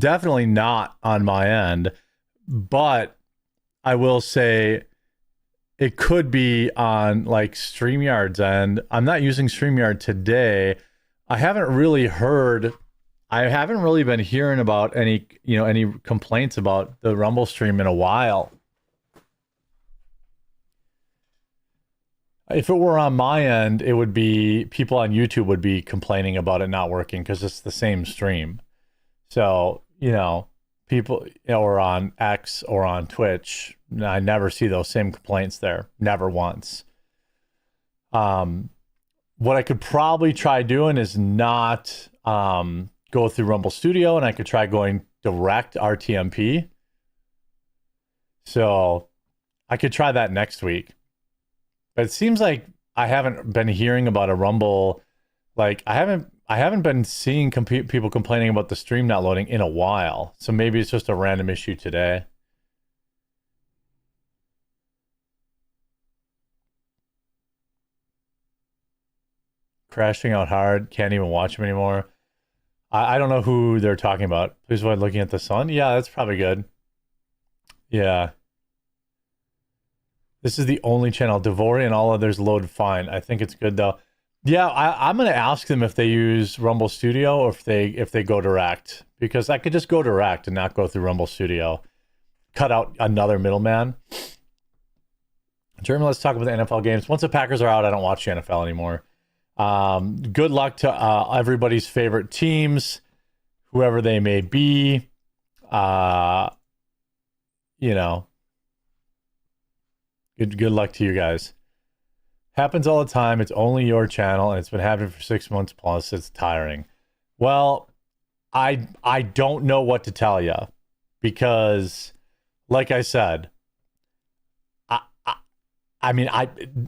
Definitely not on my end, but I will say it could be on like StreamYard's end. I'm not using StreamYard today. I haven't really been hearing about any complaints about the Rumble stream in a while. If it were on my end, it would be people on YouTube would be complaining about it not working because it's the same stream. So, people or on X or on Twitch, I never see those same complaints there. Never once. What I could probably try doing is not go through Rumble Studio, and I could try going direct RTMP. So I could try that next week. But it seems like I haven't been hearing about a Rumble. Like I haven't been seeing people complaining about the stream not loading in a while. So maybe it's just a random issue today. Crashing out hard. Can't even watch them anymore. I don't know who they're talking about. Please avoid looking at the sun. Yeah, that's probably good. Yeah. This is the only channel. Devori and all others load fine. I think it's good though. Yeah, I'm gonna ask them if they use Rumble Studio or if they go direct, because I could just go direct and not go through Rumble Studio. Cut out another middleman. Jeremy, let's talk about the NFL games. Once the Packers are out, I don't watch the NFL anymore. Good luck to everybody's favorite teams, whoever they may be. Good luck to you guys. Happens all the time. It's only your channel, and it's been happening for 6 months plus. It's tiring. Well, I don't know what to tell you, because, like I said,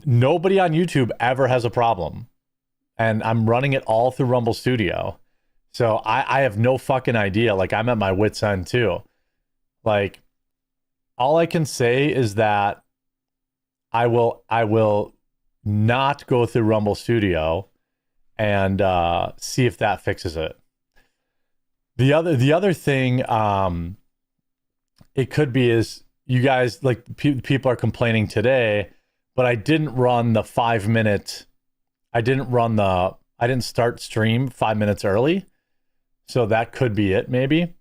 nobody on YouTube ever has a problem, and I'm running it all through Rumble Studio, so I have no fucking idea. Like, I'm at my wit's end too. Like, all I can say is that I will not go through Rumble Studio and see if that fixes it. The other thing it could be is you guys, like, people are complaining today, but I didn't run the 5 minute. I didn't start stream 5 minutes early, so that could be it. Maybe,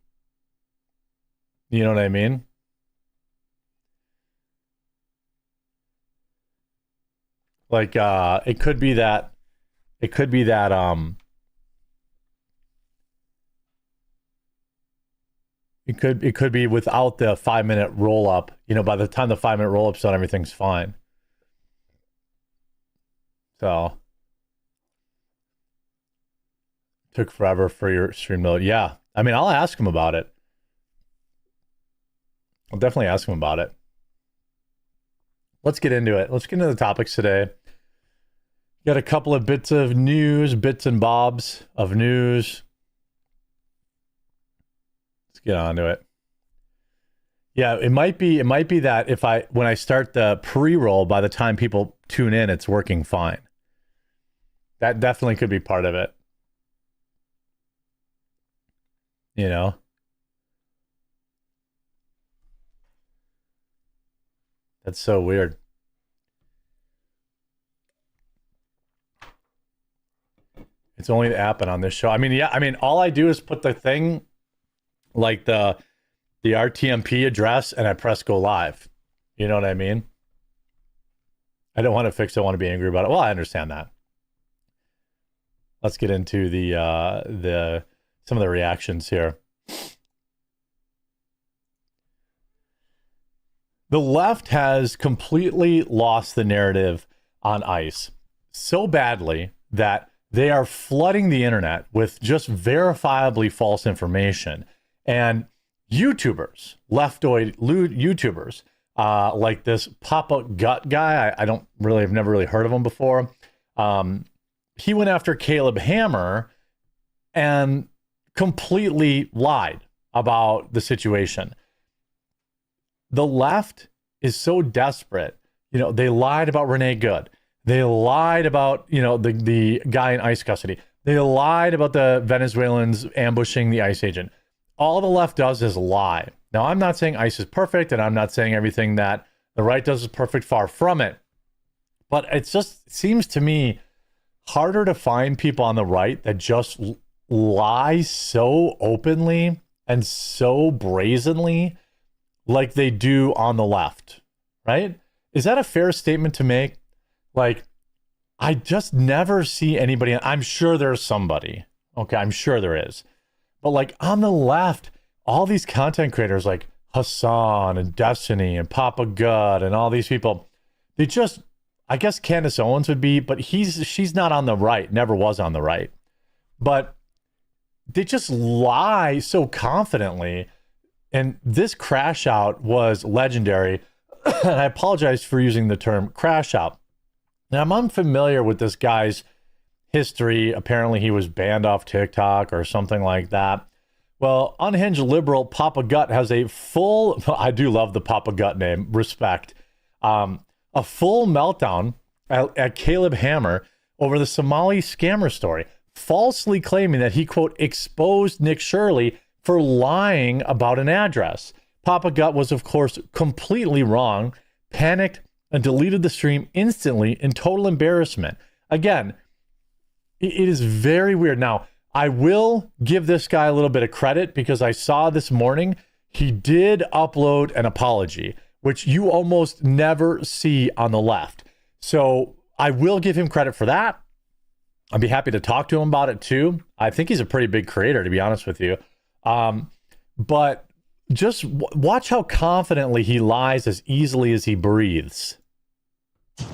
you know what I mean? Like, it could be that it could be without the 5 minute roll up. By the time the 5 minute roll up's done, everything's fine. So took forever for your stream load. Yeah, I mean, I'll ask him about it. I'll definitely ask him about it. Let's get into it. Let's get into the topics today. Got a couple of bits and bobs of news. Let's get on to it. Yeah, it might be that when I start the pre-roll, by the time people tune in, it's working fine. That definitely could be part of it. That's so weird. It's only the app and on this show. I mean, all I do is put the thing, like the RTMP address, and I press go live. You know what I mean? I don't want to fix it. I want to be angry about it. Well, I understand that. Let's get into some of the reactions here. The left has completely lost the narrative on ICE so badly that they are flooding the internet with just verifiably false information. And YouTubers, leftoid YouTubers, like this Pop-Up Gut guy, I've never really heard of him before. He went after Caleb Hammer and completely lied about the situation. The left is so desperate. They lied about Renee Good. They lied about, the guy in ICE custody. They lied about the Venezuelans ambushing the ICE agent. all the left does is lie. Now, I'm not saying ICE is perfect, and I'm not saying everything that the right does is perfect, far from it. But it just seems to me harder to find people on the right that just lie so openly and so brazenly like they do on the left, right? Is that a fair statement to make? Like, I just never see anybody. I'm sure there's somebody. Okay, I'm sure there is. But like on the left, all these content creators like Hassan and Destiny and Papa Gut and all these people, they just, I guess Candace Owens would be, but she's not on the right, never was on the right. But they just lie so confidently. And this crash out was legendary. And I apologize for using the term crash out. Now, I'm unfamiliar with this guy's history. Apparently, he was banned off TikTok or something like that. Well, unhinged liberal Papa Gut has a full, I do love the Papa Gut name, respect, a full meltdown at Caleb Hammer over the Somali scammer story, falsely claiming that he, quote, exposed Nick Shirley for lying about an address. Papa Gut was, of course, completely wrong, panicked, and deleted the stream instantly in total embarrassment. Again, it is very weird. Now, I will give this guy a little bit of credit because I saw this morning he did upload an apology, which you almost never see on the left. So I will give him credit for that. I'd be happy to talk to him about it too. I think he's a pretty big creator, to be honest with you. But just watch how confidently he lies as easily as he breathes.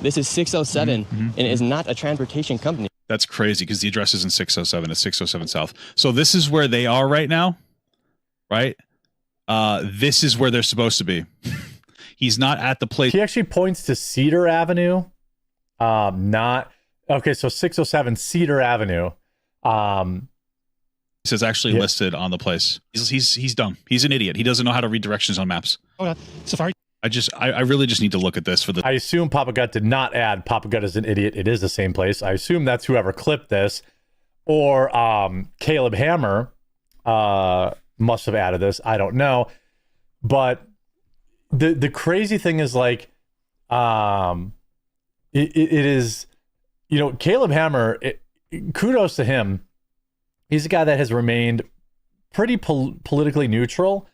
This is 607, and it is not a transportation company. That's crazy because the address isn't 607, it's 607 South. So this is where they are right now, right? This is where they're supposed to be. He's not at the place. He actually points to Cedar Avenue. Okay, so 607 Cedar Avenue. This is actually listed on the place. He's dumb. He's an idiot. He doesn't know how to read directions on maps. Oh, Safari. I really just need to look at this for the. I assume Papa Gut did not add Papa Gut is an idiot. It is the same place. I assume that's whoever clipped this, or Caleb Hammer must have added this. I don't know, but the crazy thing is like, it is, you know, Caleb Hammer. Kudos to him. He's a guy that has remained pretty politically neutral,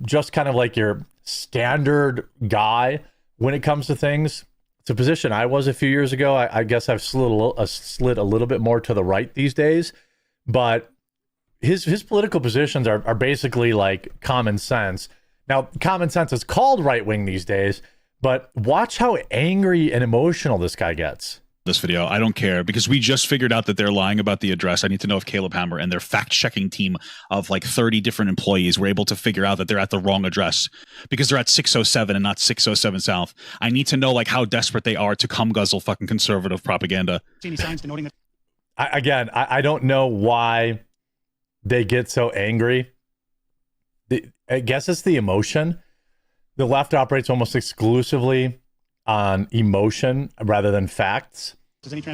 just kind of like your standard guy when it comes to things. It's a position I was a few years ago. I guess I've slid a little bit more to the right these days, but his political positions are basically like common sense. Now, common sense is called right wing these days, but watch how angry and emotional this guy gets. This video, I don't care because we just figured out that they're lying about the address. I need to know if Caleb Hammer and their fact-checking team of like 30 different employees were able to figure out that they're at the wrong address because they're at 607 and not 607 South. I need to know like how desperate they are to come guzzle fucking conservative propaganda. Any signs denoting that? I don't know why they get so angry. I guess it's the emotion. The left operates almost exclusively on emotion rather than facts.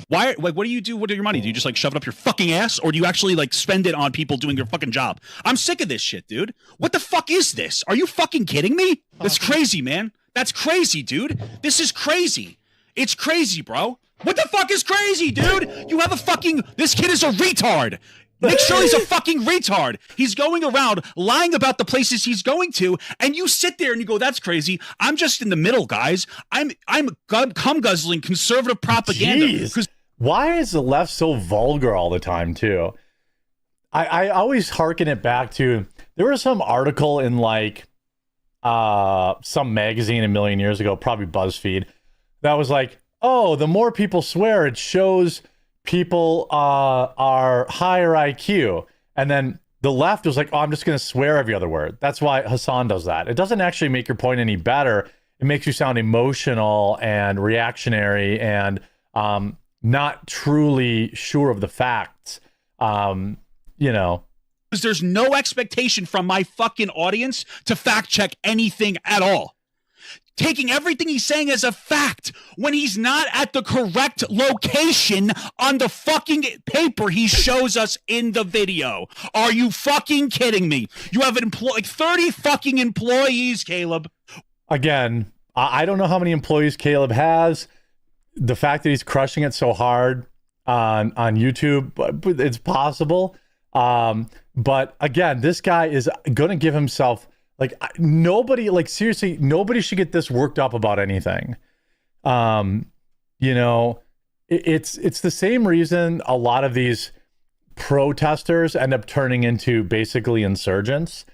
Why? Like, what do you do with your money? Do you just like shove it up your fucking ass, or do you actually like spend it on people doing your fucking job? I'm sick of this shit, dude. What the fuck is this? Are you fucking kidding me? That's crazy, man. That's crazy, dude. This is crazy. It's crazy, bro. What the fuck is crazy, dude? You have a fucking. This kid is a retard. Nick Shirley's a fucking retard. He's going around lying about the places he's going to, and you sit there and you go, "That's crazy." I'm just in the middle, guys. I'm cum guzzling conservative propaganda. Jeez. Why is the left so vulgar all the time, too? I always hearken it back to, there was some article in like some magazine a million years ago, probably BuzzFeed, that was like, oh, the more people swear, it shows people are higher IQ. And then the left was like, oh, I'm just going to swear every other word. That's why Hassan does that. It doesn't actually make your point any better. It makes you sound emotional and reactionary and not truly sure of the facts. You know, because there's no expectation from my fucking audience to fact check anything at all. taking everything he's saying as a fact when he's not at the correct location on the fucking paper he shows us in the video. Are you fucking kidding me? You have like 30 fucking employees, Caleb. Again, I don't know how many employees Caleb has. The fact that he's crushing it so hard on YouTube, but it's possible. But again, this guy is going to give himself, like, nobody, like, seriously, nobody should get this worked up about anything. You know, it's the same reason a lot of these protesters end up turning into basically insurgents.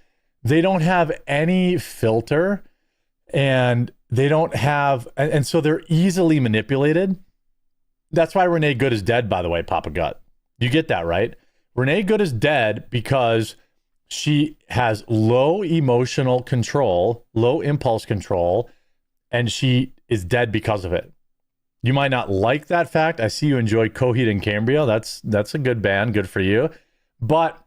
They don't have any filter, and they don't have, and so they're easily manipulated. That's why Renee Good is dead, by the way, Papa Gut. You get that, right? Renee Good is dead because she has low emotional control, low impulse control, and she is dead because of it. You might not like that fact. I see you enjoy Coheed and Cambria. That's a good band. Good for you. But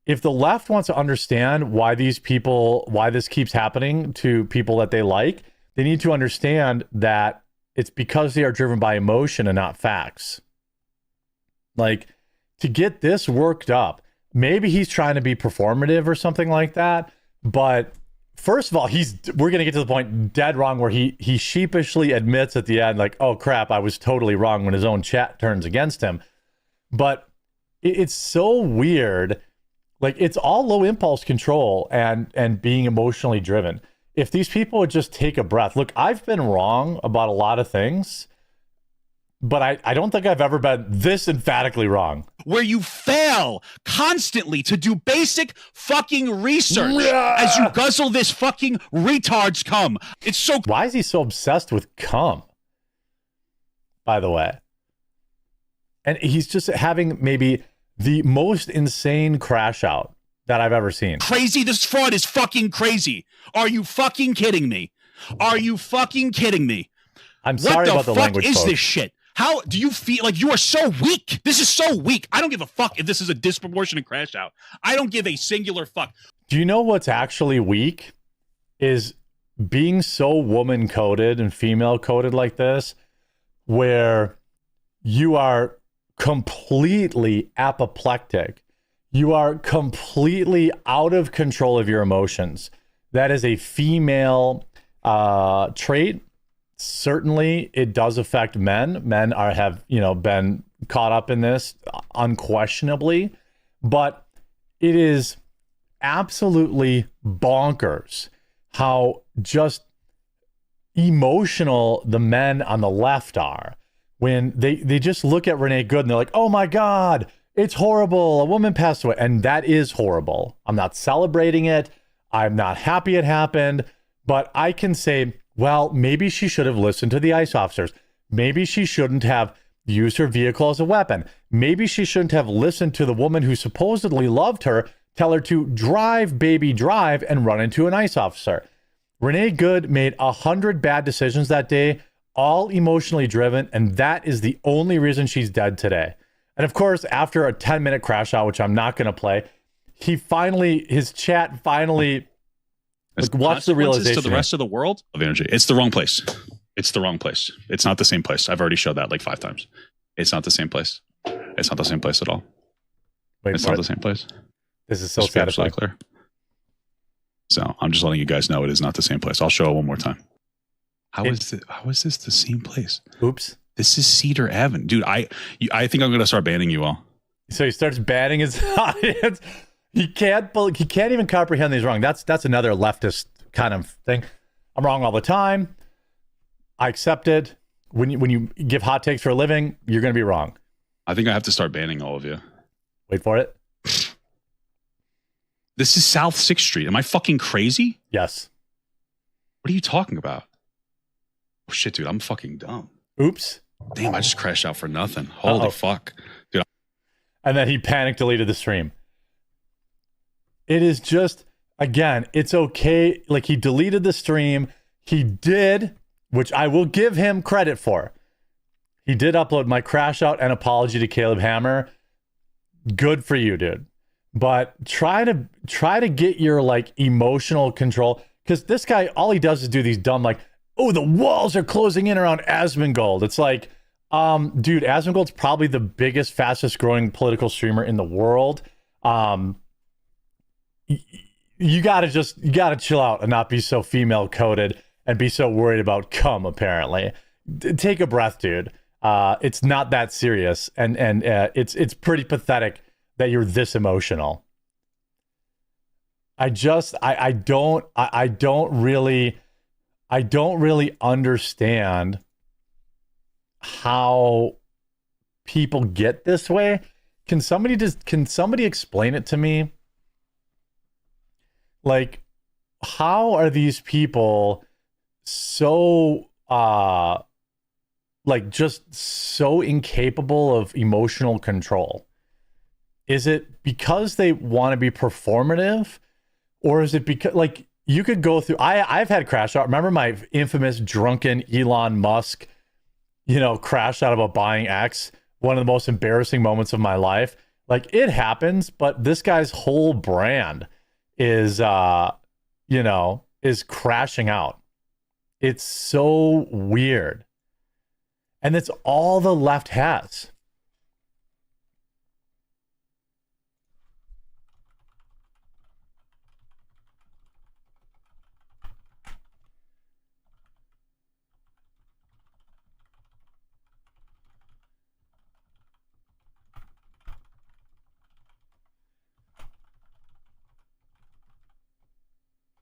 if the left wants to understand why these people, why this keeps happening to people that they like, they need to understand that it's because they are driven by emotion and not facts. Like, to get this worked up, maybe he's trying to be performative or something like that. But first of all, we're going to get to the point dead wrong where he sheepishly admits at the end, like, oh crap, I was totally wrong, when his own chat turns against him. But it's so weird. Like, it's all low impulse control and being emotionally driven. If these people would just take a breath. Look, I've been wrong about a lot of things, but I don't think I've ever been this emphatically wrong. Where you fail constantly to do basic fucking research as you guzzle this fucking retard's cum. It's so... Why is he so obsessed with cum, by the way? And he's just having maybe the most insane crash out that I've ever seen. Crazy. This fraud is fucking crazy. Are you fucking kidding me? Are you fucking kidding me? I'm sorry about the language, What the fuck is folks. this shit? How do you feel? Like, you are so weak. This is so weak. I don't give a fuck if this is a disproportionate crash out. I don't give a singular fuck. Do you know what's actually weak? Is being so woman coded and female coded like this, where you are completely apoplectic. You are completely out of control of your emotions. That is a female trait. Certainly, it does affect men. Men have been caught up in this unquestionably, but it is absolutely bonkers how just emotional the men on the left are when they just look at Renee Good and they're like, oh my God, it's horrible. A woman passed away. And that is horrible. I'm not celebrating it. I'm not happy it happened, but I can say, well, maybe she should have listened to the ICE officers. Maybe she shouldn't have used her vehicle as a weapon. Maybe she shouldn't have listened to the woman who supposedly loved her tell her to drive, baby, drive, and run into an ICE officer. Renee Good made 100 bad decisions that day, all emotionally driven, and that is the only reason she's dead today. And of course, after a 10-minute crash out, which I'm not going to play, his chat finally... What's the realization to the rest of the world of energy? It's the wrong place. It's the wrong place. It's not the same place. I've already showed that like 5 times. It's not the same place. It's not the same place at all. It's not the same place. This is so satisfying. Clear. So I'm just letting you guys know it is not the same place. I'll show it one more time. How is this the same place? Oops. This is Cedar Avenue, dude. I think I'm gonna start banning you all. So he starts banning his audience. He can't even comprehend that he's wrong. That's another leftist kind of thing. I'm wrong all the time. I accept it. When you give hot takes for a living, you're going to be wrong. I think I have to start banning all of you. Wait for it. This is South 6th Street. Am I fucking crazy? Yes. What are you talking about? Oh, shit, dude. I'm fucking dumb. Oops. Damn, I just crashed out for nothing. Holy fuck. Dude. And then he panic deleted the stream. It is just, again, it's okay. Like, he deleted the stream. He did, which I will give him credit for. He did upload my crash out and apology to Caleb Hammer. Good for you, dude. But try to get your like emotional control, because this guy, all he does is do these dumb, like, oh, the walls are closing in around Asmongold. It's like, dude, Asmongold's probably the biggest, fastest growing political streamer in the world. You gotta chill out and not be so female coded and be so worried about cum, apparently. Take a breath, dude. It's not that serious, and it's pretty pathetic that you're this emotional. I don't really understand how people get this way. Can somebody explain it to me? Like, how are these people so like just so incapable of emotional control? Is it because they want to be performative, or is it because, like, you could go through, I've had crash out. Remember my infamous drunken Elon Musk, crash out about buying X, one of the most embarrassing moments of my life. Like, it happens, but this guy's whole brand is crashing out. It's so weird. And it's all the left has.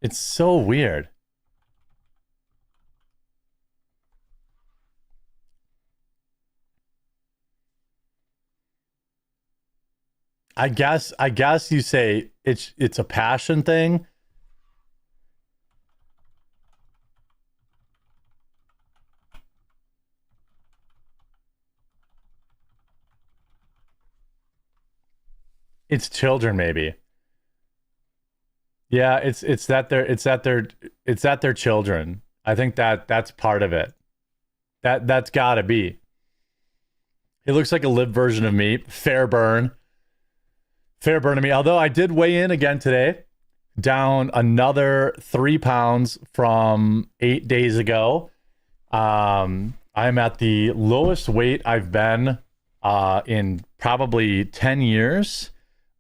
It's so weird. I guess you say it's a passion thing. It's children, maybe. Yeah, it's that they're children. I think that's part of it. That's gotta be. It looks like a lib version of me. Fair burn to me. Although I did weigh in again today, down another 3 pounds from 8 days ago. I'm at the lowest weight I've been in probably 10 years.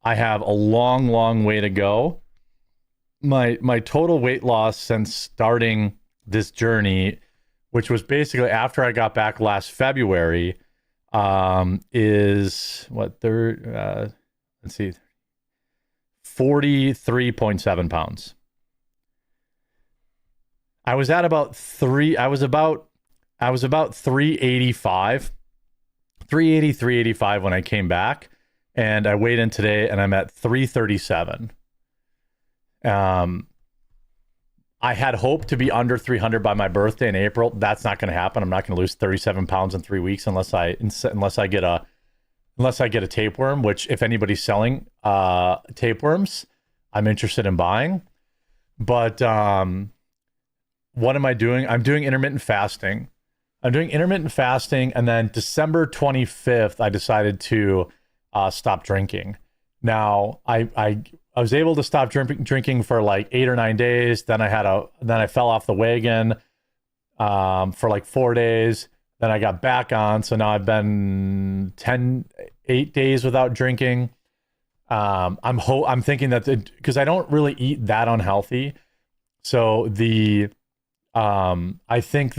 I have a long way to go. My total weight loss since starting this journey, which was basically after I got back last February, is what, let's see, 43.7 pounds. I was at about 385, 385 when I came back, and I weighed in today and I'm at 337. I had hoped to be under 300 by my birthday in April. That's not going to happen. I'm not going to lose 37 pounds in 3 weeks unless I get a tapeworm, which, if anybody's selling tapeworms, I'm interested in buying. But what am I doing? I'm doing intermittent fasting. And then December 25th, I decided to stop drinking. Now, I was able to stop drinking for like 8 or 9 days. Then I fell off the wagon for like 4 days. Then I got back on. So now I've been 8 days without drinking. I'm thinking that because I don't really eat that unhealthy. So I think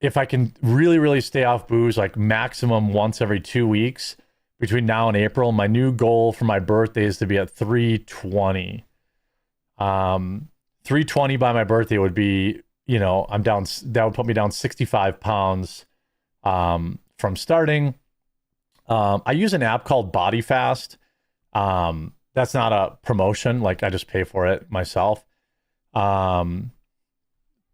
if I can really stay off booze, like maximum once every 2 weeks between now and April, my new goal for my birthday is to be at 320. 320 by my birthday would be, I'm down. That would put me down 65 pounds from starting. I use an app called Body Fast. That's not a promotion. Like, I just pay for it myself. But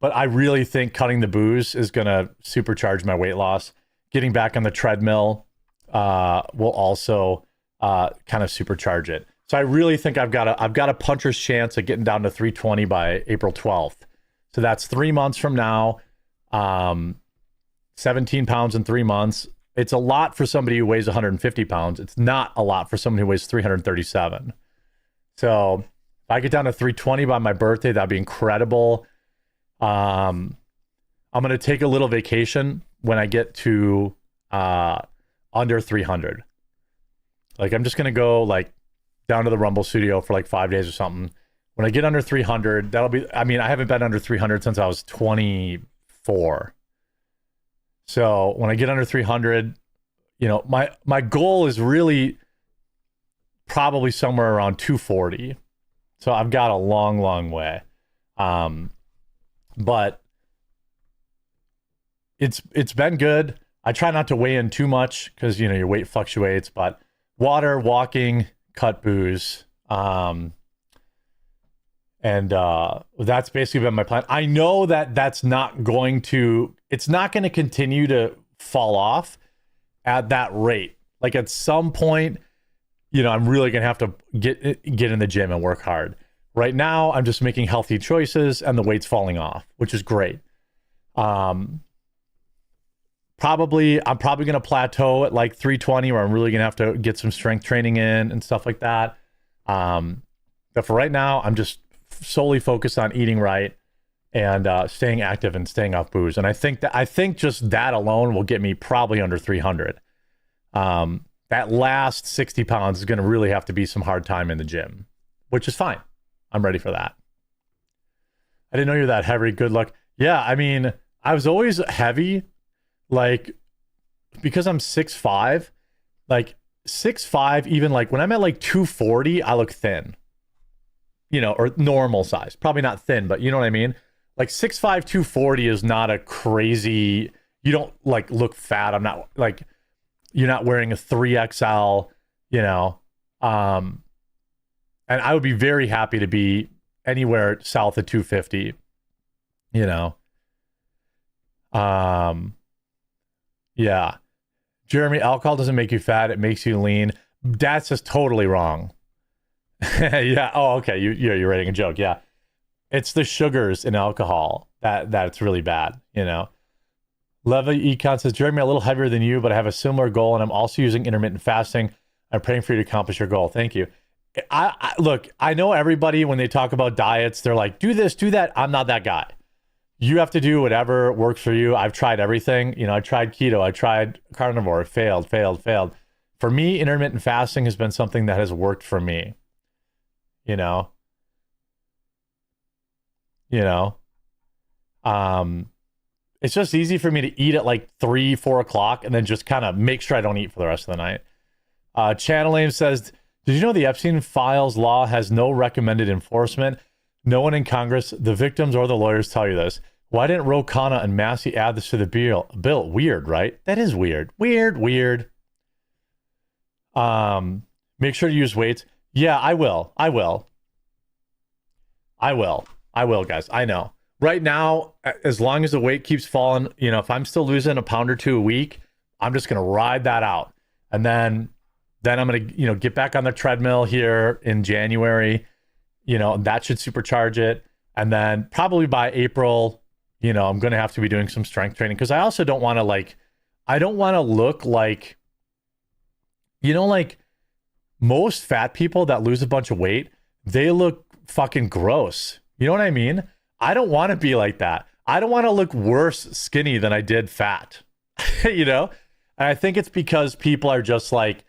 I really think cutting the booze is going to supercharge my weight loss. Getting back on the treadmill will also kind of supercharge it. So I really think I've got a puncher's chance of getting down to 320 by April 12th. So that's 3 months from now. 17 pounds in 3 months. It's a lot for somebody who weighs 150 pounds. It's not a lot for someone who weighs 337. So If I get down to 320 by my birthday, that'd be incredible. I'm going to take a little vacation when I get to under 300. Like, I'm just going to go like down to the Rumble studio for like 5 days or something. When I get under 300, that'll be, I mean, I haven't been under 300 since I was 24. So when I get under 300, you know, my goal is really probably somewhere around 240. So I've got a long way. But it's been good. I try not to weigh in too much because, you know, your weight fluctuates, but water, walking, cut booze. And that's basically been my plan. I know that it's not going to continue to fall off at that rate. Like at some point, you know, I'm really going to have to get in the gym and work hard. Right now, I'm just making healthy choices and the weight's falling off, which is great. I'm probably going to plateau at like 320 where I'm really going to have to get some strength training in and stuff like that. But for right now, I'm just solely focused on eating right and staying active and staying off booze. And I think just that alone will get me probably under 300. That last 60 pounds is going to really have to be some hard time in the gym, which is fine. I'm ready for that. I didn't know you're that heavy. Good luck. Yeah, I mean, I was always heavy, like, because I'm 6'5", like 6'5", even like when I'm at like 240, I look thin, you know, or normal size. Probably not thin, but you know what I mean? Like 6'5", 240 is not a crazy, you don't like look fat. I'm not like, you're not wearing a 3XL, you know, and I would be very happy to be anywhere south of 250, you know. Yeah. Jeremy, alcohol doesn't make you fat. It makes you lean. That's just totally wrong. Yeah. Oh, okay. You're writing a joke. Yeah. It's the sugars in alcohol that's really bad, you know. Leva Econ says, Jeremy, a little heavier than you, but I have a similar goal, and I'm also using intermittent fasting. I'm praying for you to accomplish your goal. Thank you. I look, I know everybody, when they talk about diets, they're like, do this, do that. I'm not that guy. You have to do whatever works for you. I've tried everything. You know, I tried keto. I tried carnivore. Failed. For me, intermittent fasting has been something that has worked for me. You know? It's just easy for me to eat at like 3-4 o'clock and then just kind of make sure I don't eat for the rest of the night. Channel Aim says, did you know the Epstein Files law has no recommended enforcement? No one in Congress, the victims, or the lawyers tell you this. Why didn't Ro Khanna and Massey add this to the bill? Weird, right? That is weird. Weird. Make sure to use weights. Yeah, I will, guys. I know. Right now, as long as the weight keeps falling, you know, if I'm still losing a pound or two a week, I'm just going to ride that out. And then I'm going to, you know, get back on the treadmill here in January, you know, that should supercharge it. And then probably by April, you know, I'm going to have to be doing some strength training, because I also don't want to I don't want to look like, you know, like most fat people that lose a bunch of weight, they look fucking gross. You know what I mean? I don't want to be like that. I don't want to look worse skinny than I did fat, you know? And I think it's because people are just like,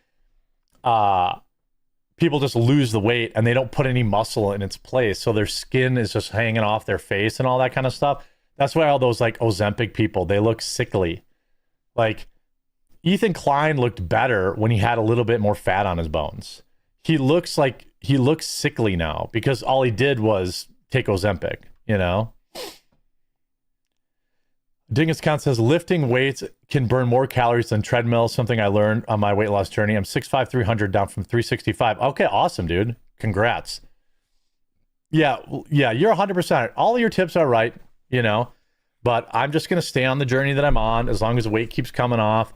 people just lose the weight and they don't put any muscle in its place. So their skin is just hanging off their face and all that kind of stuff. That's why all those like Ozempic people, they look sickly. Like Ethan Klein looked better when he had a little bit more fat on his bones. He looks sickly now because all he did was take Ozempic, you know? Dingus Count says, lifting weights can burn more calories than treadmills, something I learned on my weight loss journey. I'm 6'5", 300 down from 365. Okay, awesome, dude. Congrats. Yeah, you're 100%. All of your tips are right, you know, but I'm just going to stay on the journey that I'm on as long as the weight keeps coming off.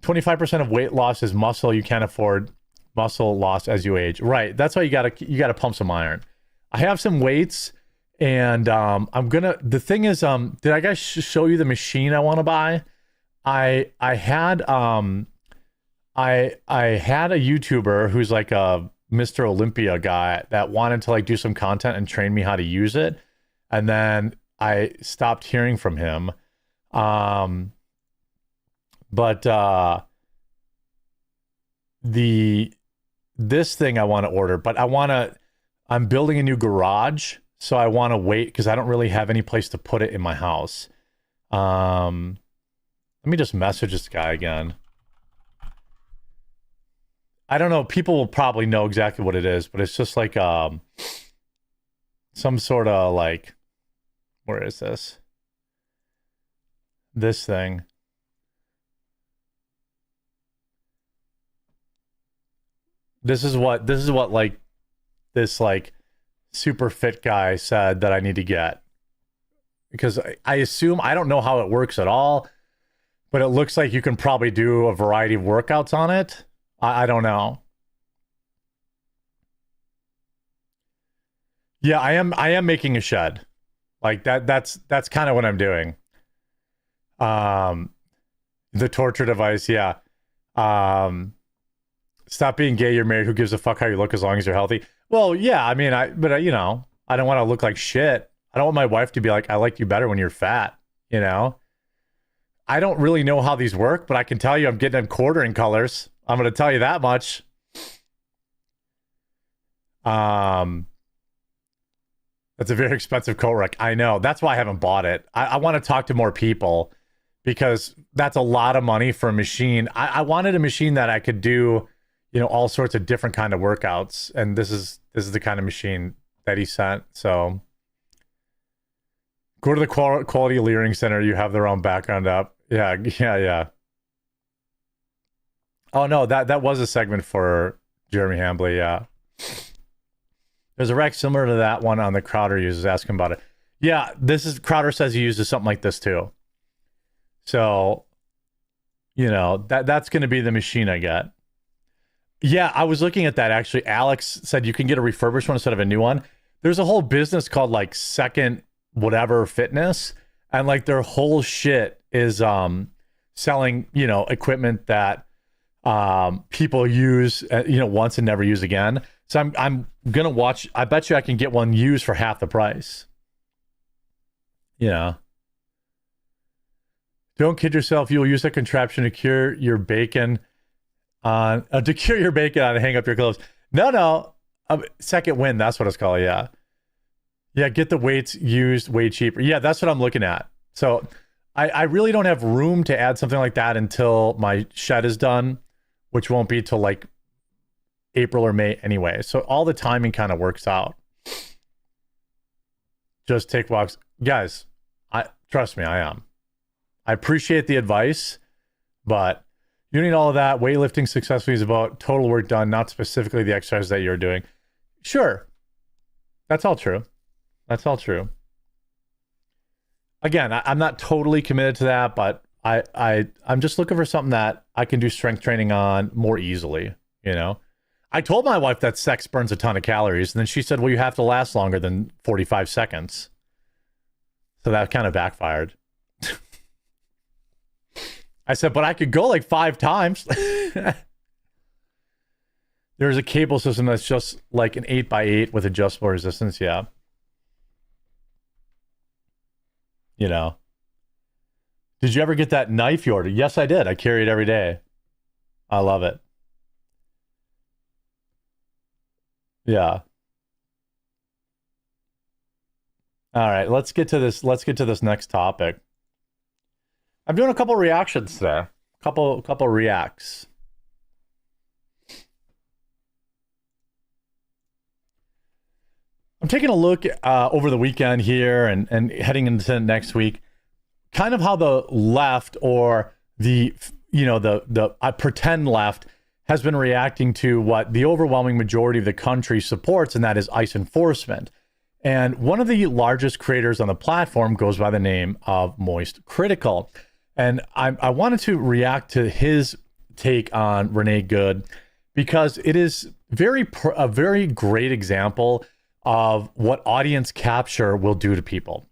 25% of weight loss is muscle. You can't afford muscle loss as you age. Right. That's why you got to pump some iron. I have some weights. And the thing is, did I guys show you the machine I want to buy? I had a YouTuber who's like a Mr. Olympia guy that wanted to like do some content and train me how to use it. And then I stopped hearing from him. But this thing I want to order, but I'm building a new garage, so I want to wait because I don't really have any place to put it in my house. Let me just message this guy again. I don't know. People will probably know exactly what it is, but it's just like some sort of like, where is this? This thing. This is what like this like super fit guy said that I need to get. Because I assume, I don't know how it works at all, but it looks like you can probably do a variety of workouts on it. I don't know. Yeah, I am making a shed. Like that's kind of what I'm doing. The torture device, yeah. Stop being gay, you're married, who gives a fuck how you look as long as you're healthy? Well, yeah, I mean, you know, I don't want to look like shit. I don't want my wife to be like, I like you better when you're fat, you know? I don't really know how these work, but I can tell you I'm getting them quartering colors. I'm going to tell you that much. That's a very expensive coat rack. I know. That's why I haven't bought it. I want to talk to more people because that's a lot of money for a machine. I wanted a machine that I could do, you know, all sorts of different kind of workouts. And this is the kind of machine that he sent. So go to the Quality Leering Center. You have their own background up. Yeah. Oh no, that was a segment for Jeremy Hambley. Yeah. There's a rec similar to that one on the Crowder uses. Ask him about it. Yeah, Crowder says he uses something like this too. So, you know, that's going to be the machine I get. Yeah, I was looking at that actually. Alex said you can get a refurbished one instead of a new one. There's a whole business called like Second Whatever Fitness, and like their whole shit is selling, you know, equipment that people use, you know, once and never use again. So I'm gonna watch. I bet you I can get one used for half the price. You know. Don't kid yourself. You will use a contraption to cure your bacon on and hang up your clothes. No. Second wind. That's what it's called. Yeah. Get the weights used way cheaper. Yeah, that's what I'm looking at. So I really don't have room to add something like that until my shed is done, which won't be till like April or May anyway. So all the timing kind of works out. Just take walks. Guys, trust me, I am. I appreciate the advice, but you need all of that. Weightlifting successfully is about total work done, not specifically the exercise that you're doing. Sure. That's all true. Again, I'm not totally committed to that, but I'm just looking for something that I can do strength training on more easily, you know? I told my wife that sex burns a ton of calories, and then she said, well, you have to last longer than 45 seconds. So that kind of backfired. I said, but I could go like 5 times. There's a cable system that's just like an 8x8 with adjustable resistance. Yeah. You know. Did you ever get that knife you ordered? Yes, I did. I carry it every day. I love it. Yeah. All right, let's get to this next topic. I'm doing a couple reactions today. Couple reacts. I'm taking a look over the weekend here and heading into next week, kind of how the left or the pretend left has been reacting to what the overwhelming majority of the country supports, and that is ICE enforcement. And one of the largest creators on the platform goes by the name of Moist Critical. And I wanted to react to his take on Renee Good because it is a very great example of what audience capture will do to people.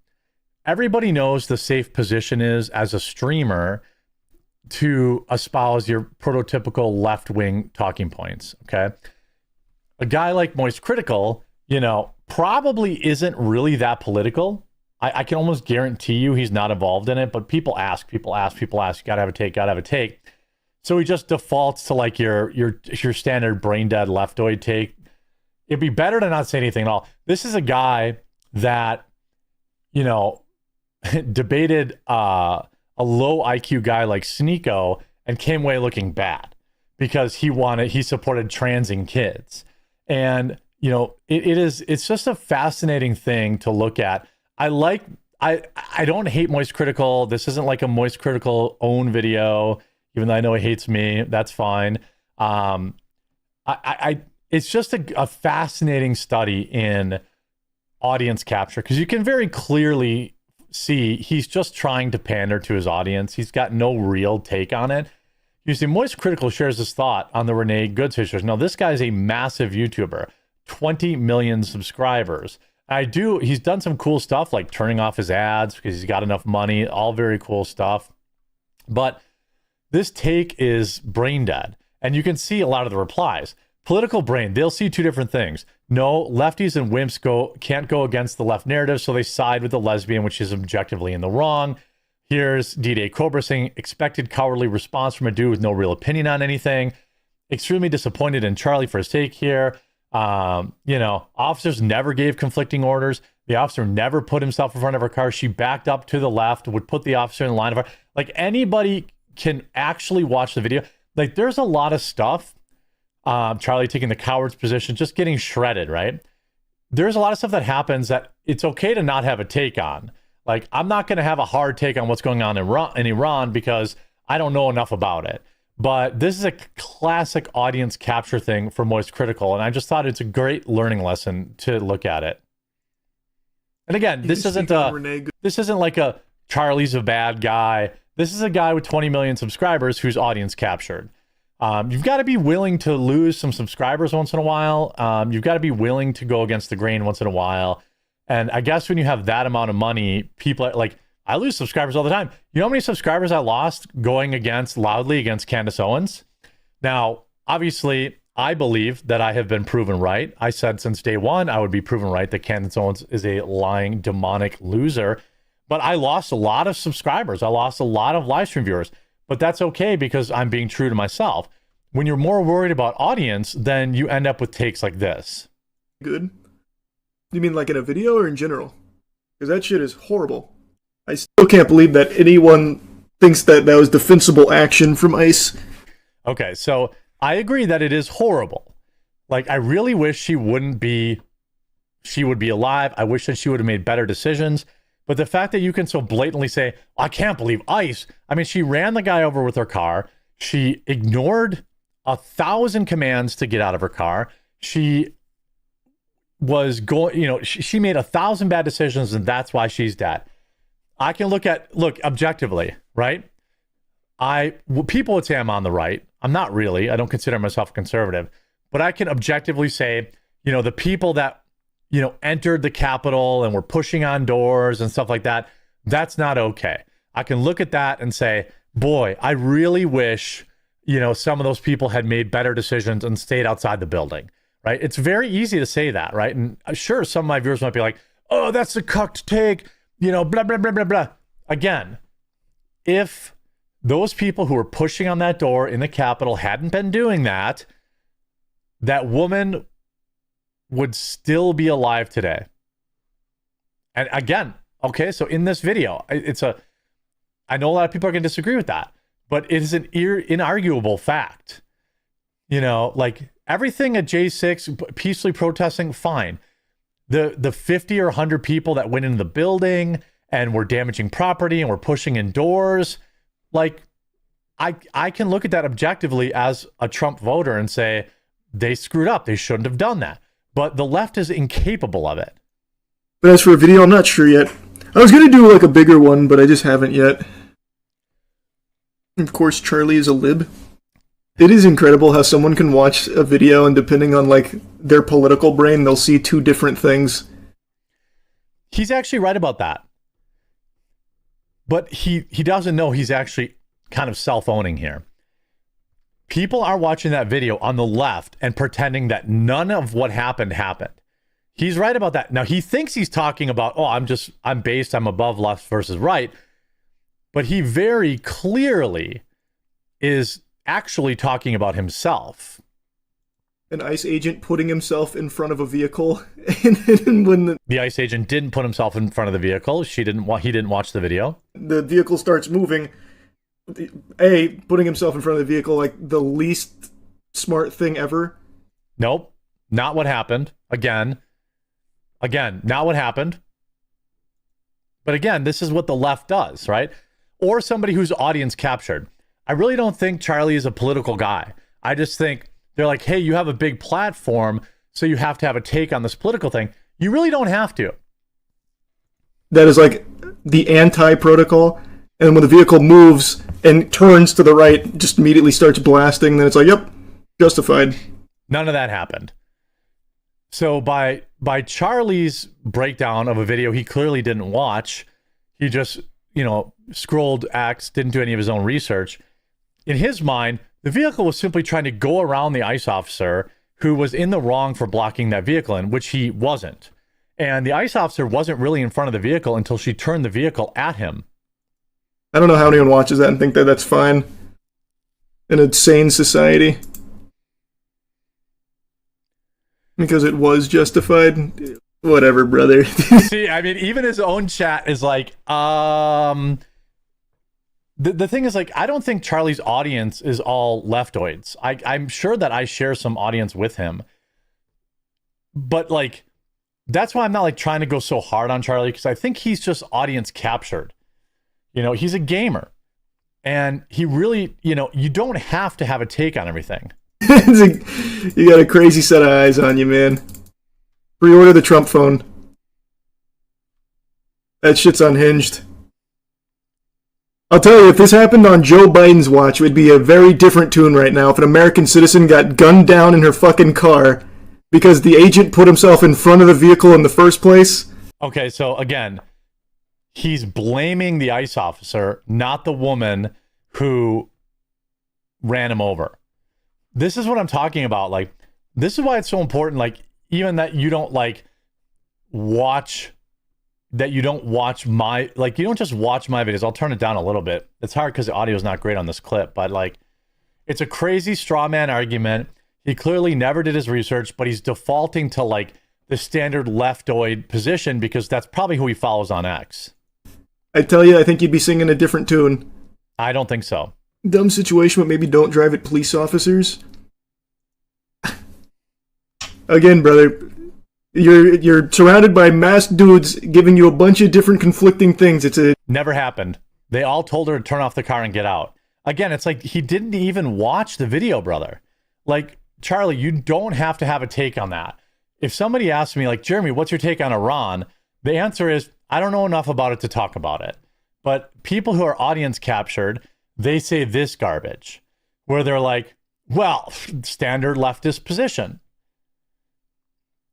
Everybody knows the safe position is as a streamer to espouse your prototypical left-wing talking points, okay? a guy like Moist Critical, probably isn't really that political. I can almost guarantee you he's not involved in it, but people ask. You gotta have a take. So he just defaults to like your standard brain dead leftoid take. It'd be better to not say anything at all. This is a guy that, debated a low IQ guy like Sneeko and came away looking bad because he supported transing kids. And, it's just a fascinating thing to look at. I don't hate Moist Critical. This isn't like a Moist Critical own video, even though I know he hates me. That's fine. It's just a fascinating study in audience capture because you can very clearly see he's just trying to pander to his audience. He's got no real take on it. You see, Moist Critical shares his thought on the Renee Good situation. Now, this guy's a massive YouTuber, 20 million subscribers. He's done some cool stuff like turning off his ads because he's got enough money, all very cool stuff. But this take is brain dead. And you can see a lot of the replies. Political brain, they'll see two different things. No, lefties and wimps can't go against the left narrative, so they side with the lesbian, which is objectively in the wrong. Here's D-Day Cobra saying, expected cowardly response from a dude with no real opinion on anything. Extremely disappointed in Charlie for his take here. Officers never gave conflicting orders. The officer never put himself in front of her car. She backed up to the left, would put the officer in line of her. Like, anybody can actually watch the video. Like, there's a lot of stuff. Charlie taking the coward's position, just getting shredded, right? There's a lot of stuff that happens that it's okay to not have a take on. Like, I'm not going to have a hard take on what's going on in Iran because I don't know enough about it. But this is a classic audience capture thing for Moist Critical, and I just thought it's a great learning lesson to look at it. And again, this isn't like a Charlie's a bad guy. This is a guy with 20 million subscribers who's audience captured. You've got to be willing to lose some subscribers once in a while. You've got to be willing to go against the grain once in a while. And I guess when you have that amount of money, people are like, I lose subscribers all the time. You know how many subscribers I lost going loudly against Candace Owens? Now, obviously, I believe that I have been proven right. I said since day one, I would be proven right that Candace Owens is a lying, demonic loser. But I lost a lot of subscribers. I lost a lot of live stream viewers. But that's okay because I'm being true to myself. When you're more worried about audience, then you end up with takes like this. Good. You mean like in a video or in general? Because that shit is horrible. I still can't believe that anyone thinks that was defensible action from ICE. Okay, so I agree that it is horrible. Like, I really wish she would be alive. I wish that she would have made better decisions. But the fact that you can so blatantly say, I can't believe ICE. I mean, she ran the guy over with her car. She ignored 1,000 commands to get out of her car. She was going, she made 1,000 bad decisions, and that's why she's dead. I can look objectively, right? People would say I'm on the right. I'm not really. I don't consider myself conservative. But I can objectively say, the people that, entered the Capitol and were pushing on doors and stuff like that, that's not okay. I can look at that and say, boy, I really wish, some of those people had made better decisions and stayed outside the building, right? It's very easy to say that, right? And sure, some of my viewers might be like, oh, that's a cucked take, blah, blah, blah, blah, blah. Again, if those people who were pushing on that door in the Capitol hadn't been doing that, that woman would still be alive today. And again, okay, so in this video, I know a lot of people are going to disagree with that, but it is an inarguable fact. Like everything at J6, peacefully protesting, fine. The 50 or 100 people that went into the building and were damaging property and were pushing in doors, like I can look at that objectively as a Trump voter and say, they screwed up. They shouldn't have done that. But the left is incapable of it. But as for a video, I'm not sure yet. I was going to do like a bigger one, but I just haven't yet. Of course, Charlie is a lib. It is incredible how someone can watch a video and depending on like their political brain, they'll see two different things. He's actually right about that. But he doesn't know he's actually kind of self-owning here. People are watching that video on the left and pretending that none of what happened happened. He's right about that. Now, he thinks he's talking about, oh, I'm above left versus right. But he very clearly is actually talking about himself. An ICE agent putting himself in front of a vehicle, and when The ICE agent didn't put himself in front of the vehicle. He didn't watch the video. the vehicle starts moving, putting himself in front of the vehicle, like the least smart thing ever. Nope, not what happened. Again, not what happened. But again, this is what the left does, right? Or somebody who's audience captured. I really don't think Charlie is a political guy. I just think they're like, hey, you have a big platform, so you have to have a take on this political thing. You really don't have to. That is like the anti-protocol. And when the vehicle moves and turns to the right, just immediately starts blasting, then it's like, yep, justified. None of that happened. So by Charlie's breakdown of a video he clearly didn't watch, he just, scrolled X, didn't do any of his own research. In his mind, the vehicle was simply trying to go around the ICE officer who was in the wrong for blocking that vehicle in, which he wasn't. And the ICE officer wasn't really in front of the vehicle until she turned the vehicle at him. I don't know how anyone watches that and think that that's fine in a sane society. Because it was justified. Whatever, brother. See, I mean, even his own chat is like, The thing is, like, I don't think Charlie's audience is all leftoids. I'm sure that I share some audience with him. But, like, that's why I'm not, like, trying to go so hard on Charlie, because I think he's just audience captured. He's a gamer. And he really, you don't have to have a take on everything. You got a crazy set of eyes on you, man. Pre-order the Trump phone. That shit's unhinged. I'll tell you, if this happened on Joe Biden's watch, it would be a very different tune right now. If an American citizen got gunned down in her fucking car because the agent put himself in front of the vehicle in the first place. Okay, so again, he's blaming the ICE officer, not the woman who ran him over. This is what I'm talking about. Like, this is why it's so important. Like, even that you don't watch you don't just watch my videos. I'll turn it down a little bit. It's hard because the audio is not great on this clip, but it's a crazy straw man argument. He clearly never did his research, but he's defaulting to the standard leftoid position because that's probably who he follows on X. I tell you, I think you'd be singing a different tune. I don't think so. Dumb situation, but maybe don't drive at police officers. Again, brother, you're surrounded by masked dudes giving you a bunch of different conflicting things. Never happened. They all told her to turn off the car and get out. Again, it's like he didn't even watch the video, brother. Like, Charlie, you don't have to have a take on that. If somebody asks me, like, Jeremy, what's your take on Iran? The answer is, I don't know enough about it to talk about it. But people who are audience captured, they say this garbage, where they're like, well, standard leftist position.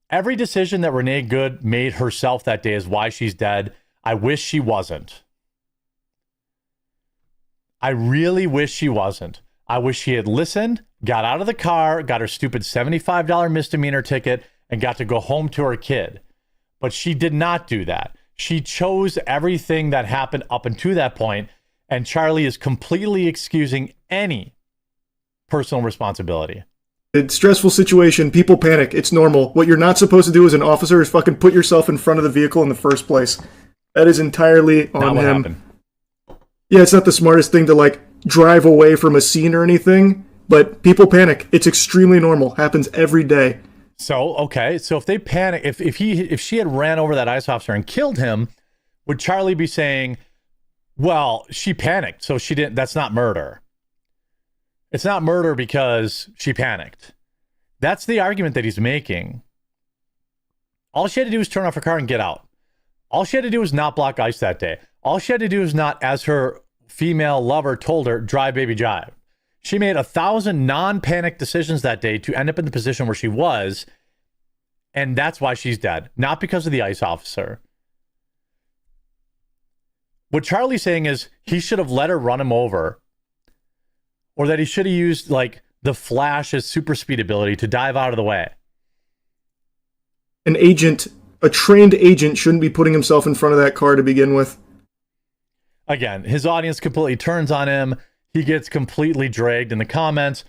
Every decision that Renee Good made herself that day is why she's dead. I wish she wasn't. I really wish she wasn't. I wish she had listened, got out of the car, got her stupid $75 misdemeanor ticket, and got to go home to her kid. But she did not do that. She chose everything that happened up until that point, and Charlie is completely excusing any personal responsibility. It's a stressful situation. People panic. It's normal. What you're not supposed to do as an officer is fucking put yourself in front of the vehicle in the first place. That is entirely on Not what him. happened. Yeah, it's not the smartest thing to drive away from a scene or anything, but people panic. It's extremely normal. Happens every day. So, okay. So if they panic, if she had ran over that ICE officer and killed him, would Charlie be saying, well, she panicked, so she didn't, that's not murder. It's not murder because she panicked. That's the argument that he's making. All she had to do was turn off her car and get out. All she had to do was not block ICE that day. All she had to do was not, as her female lover told her, drive, baby, drive. She made 1,000 non-panic decisions that day to end up in the position where she was, and that's why she's dead. Not because of the ICE officer. What Charlie's saying is he should have let her run him over or that he should have used like the Flash's super speed ability to dive out of the way. A trained agent shouldn't be putting himself in front of that car to begin with. Again, his audience completely turns on him. He gets completely dragged in the comments.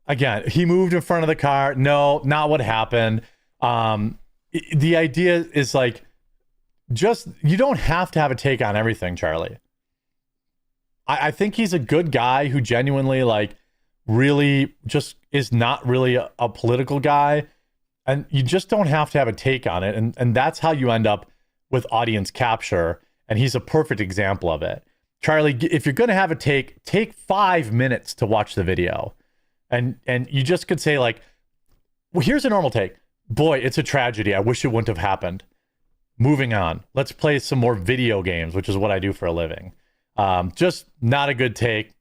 Again, he moved in front of the car. No, not what happened. The idea is like, just, you don't have to have a take on everything, Charlie. I think he's a good guy who genuinely like really just is not really a political guy. And you just don't have to have a take on it. And that's how you end up with audience capture. And he's a perfect example of it. Charlie, if you're going to have a take 5 minutes to watch the video. And you just could say like, well, here's a normal take. Boy, it's a tragedy. I wish it wouldn't have happened. Moving on. Let's play some more video games, which is what I do for a living. Just not a good take.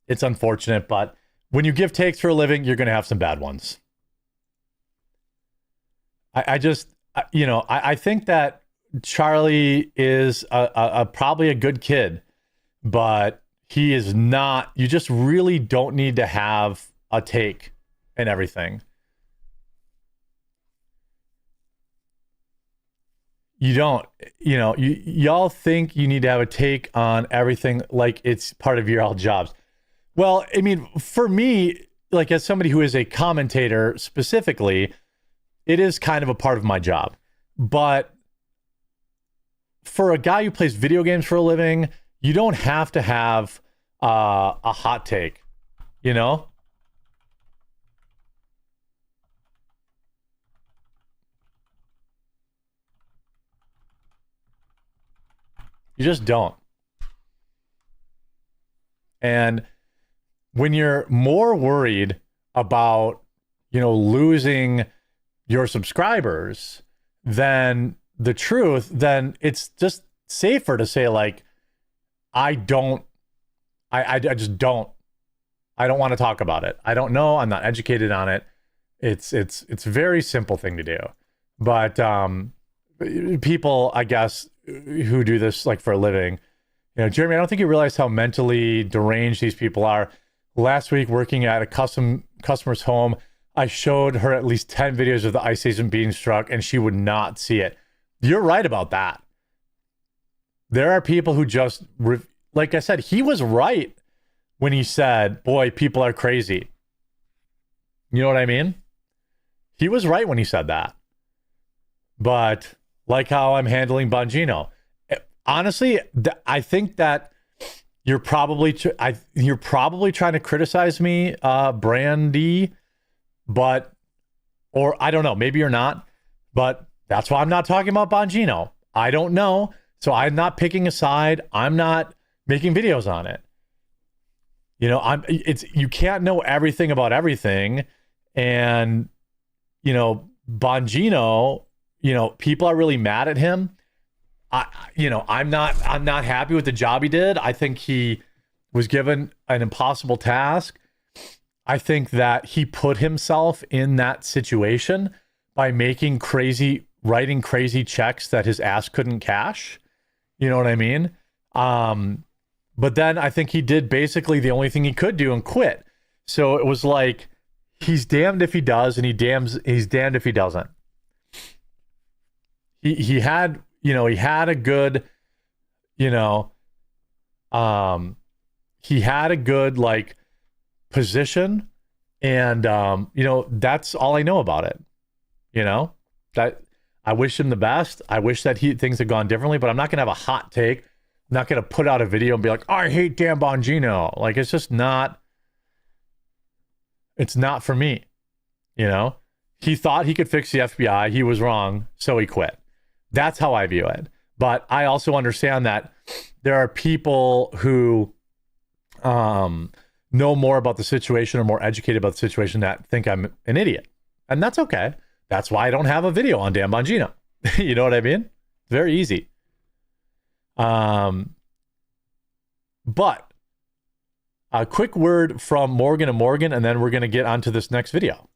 It's unfortunate, but when you give takes for a living, you're going to have some bad ones. I think that Charlie is probably a good kid, but he is not. You just really don't need to have a take and everything. You don't, y'all think you need to have a take on everything like it's part of your all jobs. Well, I mean, for me, like as somebody who is a commentator specifically, it is kind of a part of my job. But for a guy who plays video games for a living, you don't have to have a hot take, you know? You just don't. And when you're more worried about, losing your subscribers than the truth, then it's just safer to say like, I just don't want to talk about it. I don't know. I'm not educated on it. It's a very simple thing to do. But people, I guess, who do this like for a living, Jeremy, I don't think you realize how mentally deranged these people are. Last week, working at a customer's home, I showed her at least 10 videos of the ice agent being struck, and she would not see it. You're right about that. There are people who just, like I said, he was right when he said, boy, people are crazy. You know what I mean? He was right when he said that. But like how I'm handling Bongino, honestly, I think that you're probably trying to criticize me, Brandy, or I don't know, maybe you're not, but that's why I'm not talking about Bongino. I don't know, so I'm not picking a side. I'm not making videos on it. You can't know everything about everything, and Bongino, people are really mad at him. I'm not happy with the job he did. I think he was given an impossible task. I think that he put himself in that situation by writing crazy checks that his ass couldn't cash. You know what I mean? But then I think he did basically the only thing he could do and quit. So it was like, he's damned if he does, and he's damned if he doesn't. He had a good, he had a good like position, and that's all I know about it. That I wish him the best. I wish that things had gone differently, but I'm not gonna have a hot take. I'm not gonna put out a video and be like, I hate Dan Bongino. Like, it's just not. It's not for me. He thought he could fix the FBI. He was wrong, so he quit. That's how I view it. But I also understand that there are people who know more about the situation or more educated about the situation that think I'm an idiot. And that's okay. That's why I don't have a video on Dan Bongino. You know what I mean? Very easy. But a quick word from Morgan & Morgan, and then we're going to get onto this next video.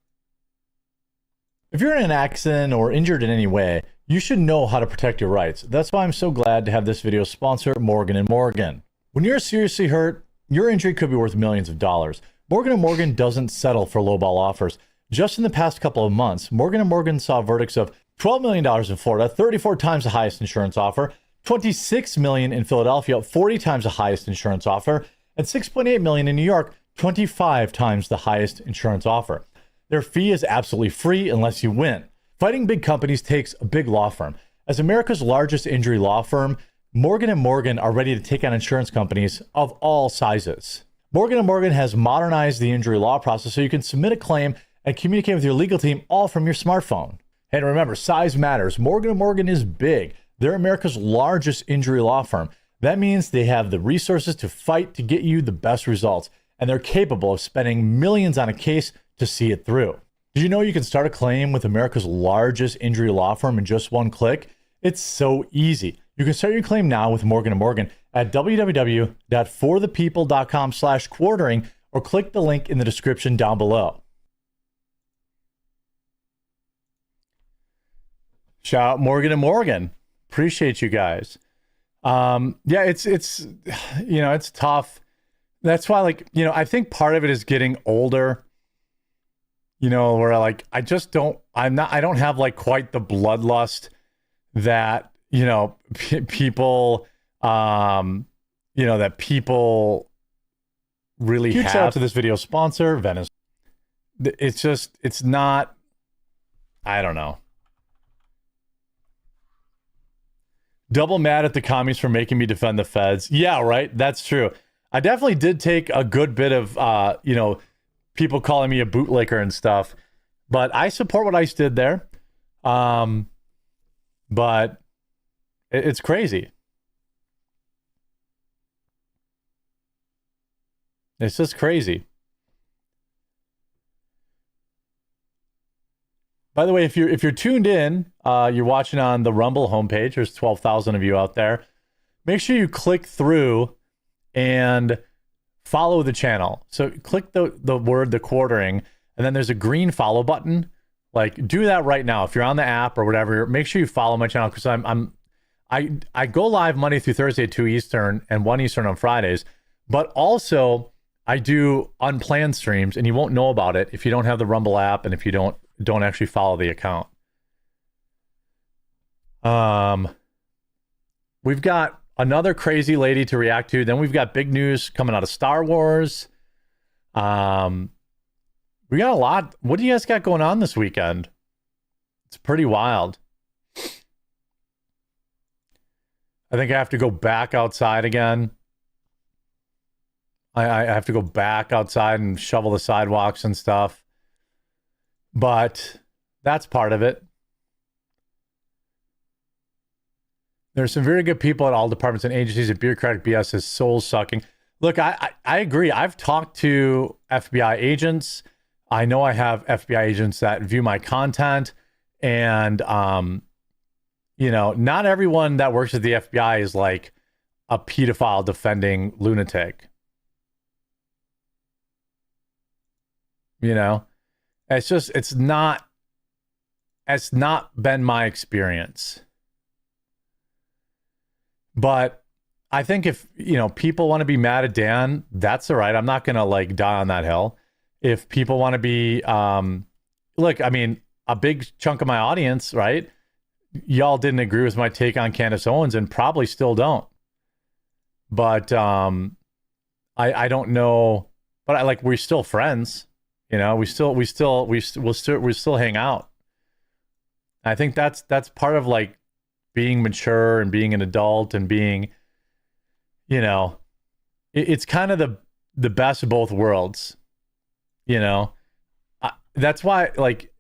If you're in an accident or injured in any way, you should know how to protect your rights. That's why I'm so glad to have this video sponsor Morgan & Morgan. When you're seriously hurt, your injury could be worth millions of dollars. Morgan & Morgan doesn't settle for lowball offers. Just in the past couple of months, Morgan & Morgan saw verdicts of $12 million in Florida, 34 times the highest insurance offer, $26 million in Philadelphia, 40 times the highest insurance offer, and $6.8 million in New York, 25 times the highest insurance offer. Their fee is absolutely free unless you win. Fighting big companies takes a big law firm. As America's largest injury law firm, Morgan & Morgan are ready to take on insurance companies of all sizes. Morgan & Morgan has modernized the injury law process so you can submit a claim and communicate with your legal team all from your smartphone. And remember, size matters. Morgan & Morgan is big. They're America's largest injury law firm. That means they have the resources to fight to get you the best results, and they're capable of spending millions on a case to see it through. Did you know you can start a claim with America's largest injury law firm in just one click? It's so easy. You can start your claim now with Morgan & Morgan at www.forthepeople.com/quartering or click the link in the description down below. Shout out Morgan & Morgan. Appreciate you guys. Yeah, it's it's tough. That's why, like, I think part of it is getting older. Where I don't have like quite the bloodlust that people that people really have. Shout out to this video sponsor, Venice. It's not, I don't know. Double mad at the commies for making me defend the feds. Yeah, right. That's true. I definitely did take a good bit of people calling me a bootlicker and stuff, but I support what ICE did there. But it's crazy. It's just crazy. By the way, if you're tuned in, you're watching on the Rumble homepage. There's 12,000 of you out there. Make sure you click through and follow the channel. So click the word "the quartering," and then there's a green follow button. Like, do that right now. If you're on the app or whatever, make sure you follow my channel, because I go live Monday through Thursday at 2 Eastern and 1 Eastern on Fridays. But also I do unplanned streams, and you won't know about it if you don't have the Rumble app and if you don't actually follow the account. We've got another crazy lady to react to. Then we've got big news coming out of Star Wars. We got a lot. What do you guys got going on this weekend? It's pretty wild. I think I have to go back outside again. I have to go back outside and shovel the sidewalks and stuff. But that's part of it. There's some very good people at all departments and agencies. And bureaucratic BS is soul sucking. Look, I agree. I've talked to FBI agents. I know I have FBI agents that view my content, and not everyone that works at the FBI is like a pedophile defending lunatic. It's not been my experience. But I think if, people want to be mad at Dan, that's all right. I'm not going to like die on that hill. If people want to be, look, I mean, a big chunk of my audience, right? Y'all didn't agree with my take on Candace Owens and probably still don't. But I don't know, but we're still friends. We still hang out. I think that's part of like being mature and being an adult and being, it's kind of the best of both worlds. That's why, like,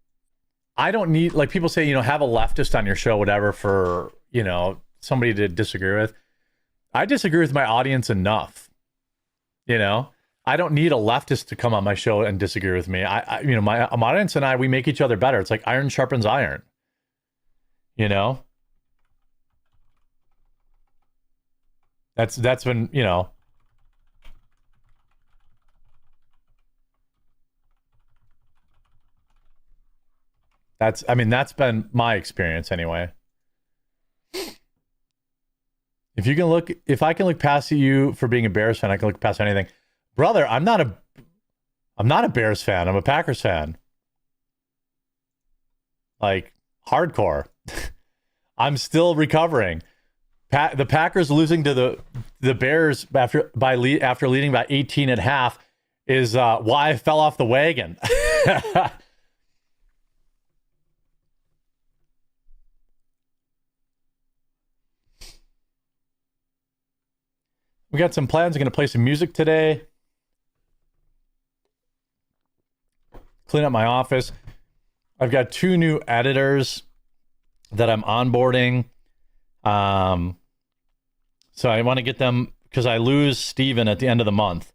I don't need, like, people say, have a leftist on your show, whatever, for, somebody to disagree with. I disagree with my audience enough. I don't need a leftist to come on my show and disagree with me. My audience and I, we make each other better. It's like iron sharpens iron. That's been, that's been my experience anyway. If I can look past you for being a Bears fan, I can look past anything. Brother, I'm not a Bears fan. I'm a Packers fan. Like hardcore. I'm still recovering. The Packers losing to the Bears after leading by 18 at half is why I fell off the wagon. We got some plans. I'm going to play some music today. Clean up my office. I've got 2 new editors that I'm onboarding. So I want to get them because I lose Steven at the end of the month.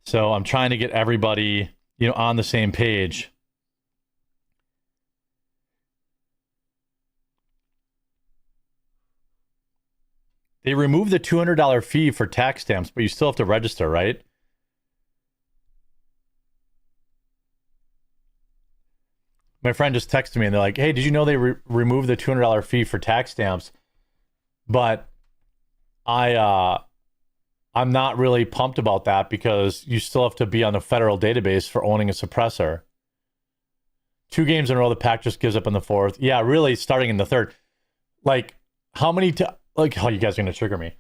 So I'm trying to get everybody, on the same page. They removed the $200 fee for tax stamps, but you still have to register, right? My friend just texted me and they're like, hey, did you know they removed the $200 fee for tax stamps? But I'm not really pumped about that because you still have to be on the federal database for owning a suppressor. 2 games in a row, the pack just gives up in the 4th. Yeah, really starting in the 3rd. Like, how many oh, you guys are going to trigger me.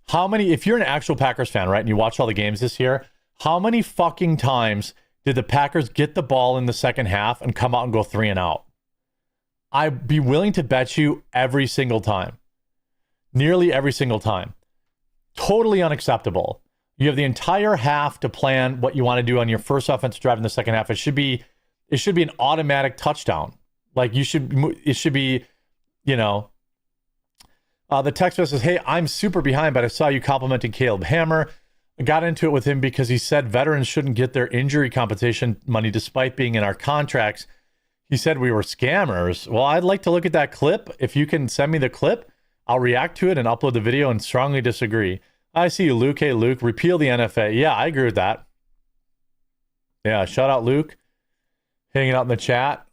How many, if you're an actual Packers fan, right, and you watch all the games this year, how many fucking times did the Packers get the ball in the second half and come out and go 3 and out? I'd be willing to bet you every single time. Nearly every single time. Totally unacceptable. You have the entire half to plan what you want to do on your first offensive drive in the second half. It should be an automatic touchdown. Like it should be, the text message says, hey, I'm super behind, but I saw you complimenting Caleb Hammer. I got into it with him because he said veterans shouldn't get their injury compensation money despite being in our contracts. He said we were scammers. Well, I'd like to look at that clip. If you can send me the clip, I'll react to it and upload the video and strongly disagree. I see you, Luke. Hey, Luke, repeal the NFA. Yeah, I agree with that. Yeah, shout out, Luke. Hanging out in the chat.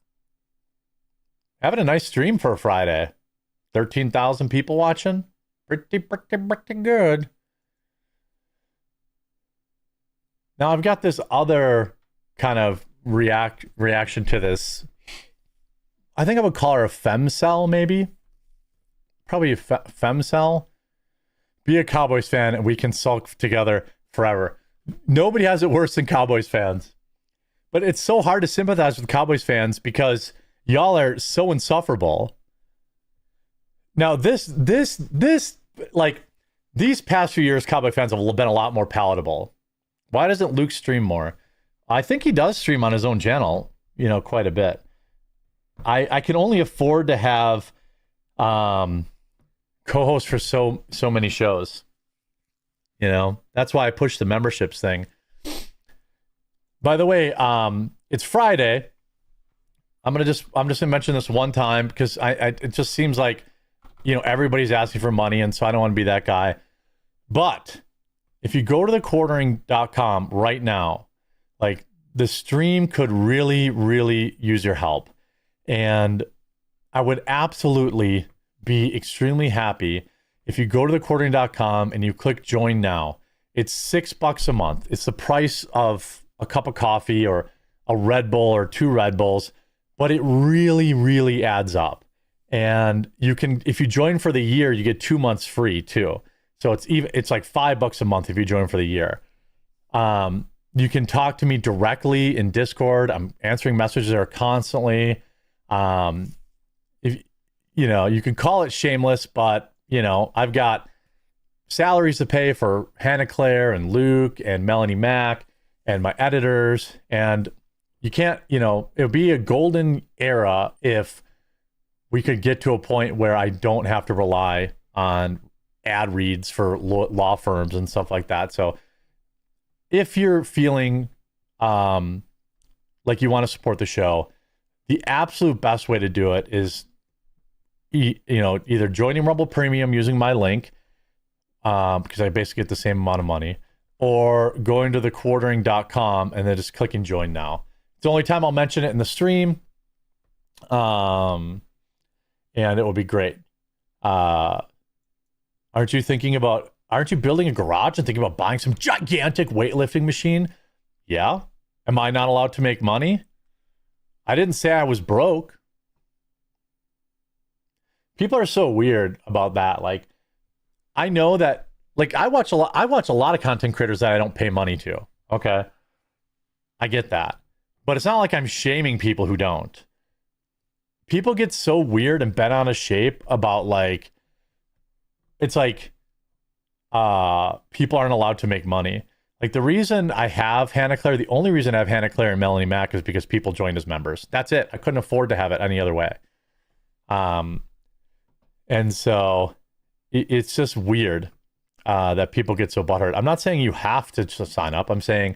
Having a nice stream for a Friday. 13,000 people watching. Pretty good. Now, I've got this other kind of reaction to this. I think I would call her a femcel, maybe. Probably a femcel. Be a Cowboys fan and we can sulk together forever. Nobody has it worse than Cowboys fans. But it's so hard to sympathize with Cowboys fans because y'all are so insufferable. Now, this like these past few years, Cowboy fans have been a lot more palatable. Why doesn't Luke stream more? I think he does stream on his own channel, quite a bit. I can only afford to have co-host for so many shows. That's why I push the memberships thing. By the way, it's Friday. I'm just gonna mention this one time because it just seems like everybody's asking for money, and so I don't want to be that guy. But if you go to thequartering.com right now, like the stream could really, really use your help. And I would absolutely be extremely happy if you go to thequartering.com and you click join now. It's $6 a month. It's the price of a cup of coffee or a Red Bull or 2 Red Bulls, but it really, really adds up. And you can, if you join for the year, you get 2 months free too. So it's like $5 a month if you join for the year. You can talk to me directly in Discord. I'm answering messages there constantly. If you can call it shameless, but I've got salaries to pay for Hannah Claire and Luke and Melanie Mack and my editors. And you can't, it would be a golden era if we could get to a point where I don't have to rely on ad reads for law firms and stuff like that. So if you're feeling like you want to support the show, the absolute best way to do it is either joining Rumble Premium using my link, because I basically get the same amount of money, or going to thequartering.com and then just clicking join now. It's the only time I'll mention it in the stream. And it will be great. Aren't you building a garage and thinking about buying some gigantic weightlifting machine? Yeah. Am I not allowed to make money? I didn't say I was broke. People are so weird about that. Like, I know that, like, I watch a lot of content creators that I don't pay money to. Okay. I get that. But it's not like I'm shaming people who don't. People get so weird and bent on a shape about, like, it's like people aren't allowed to make money. Like, the reason I have Hannah Claire, the only reason I have Hannah Claire and Melanie Mack is because people joined as members. That's it. I couldn't afford to have it any other way. And so it's just weird that people get so butthurt. I'm not saying you have to just sign up. I'm saying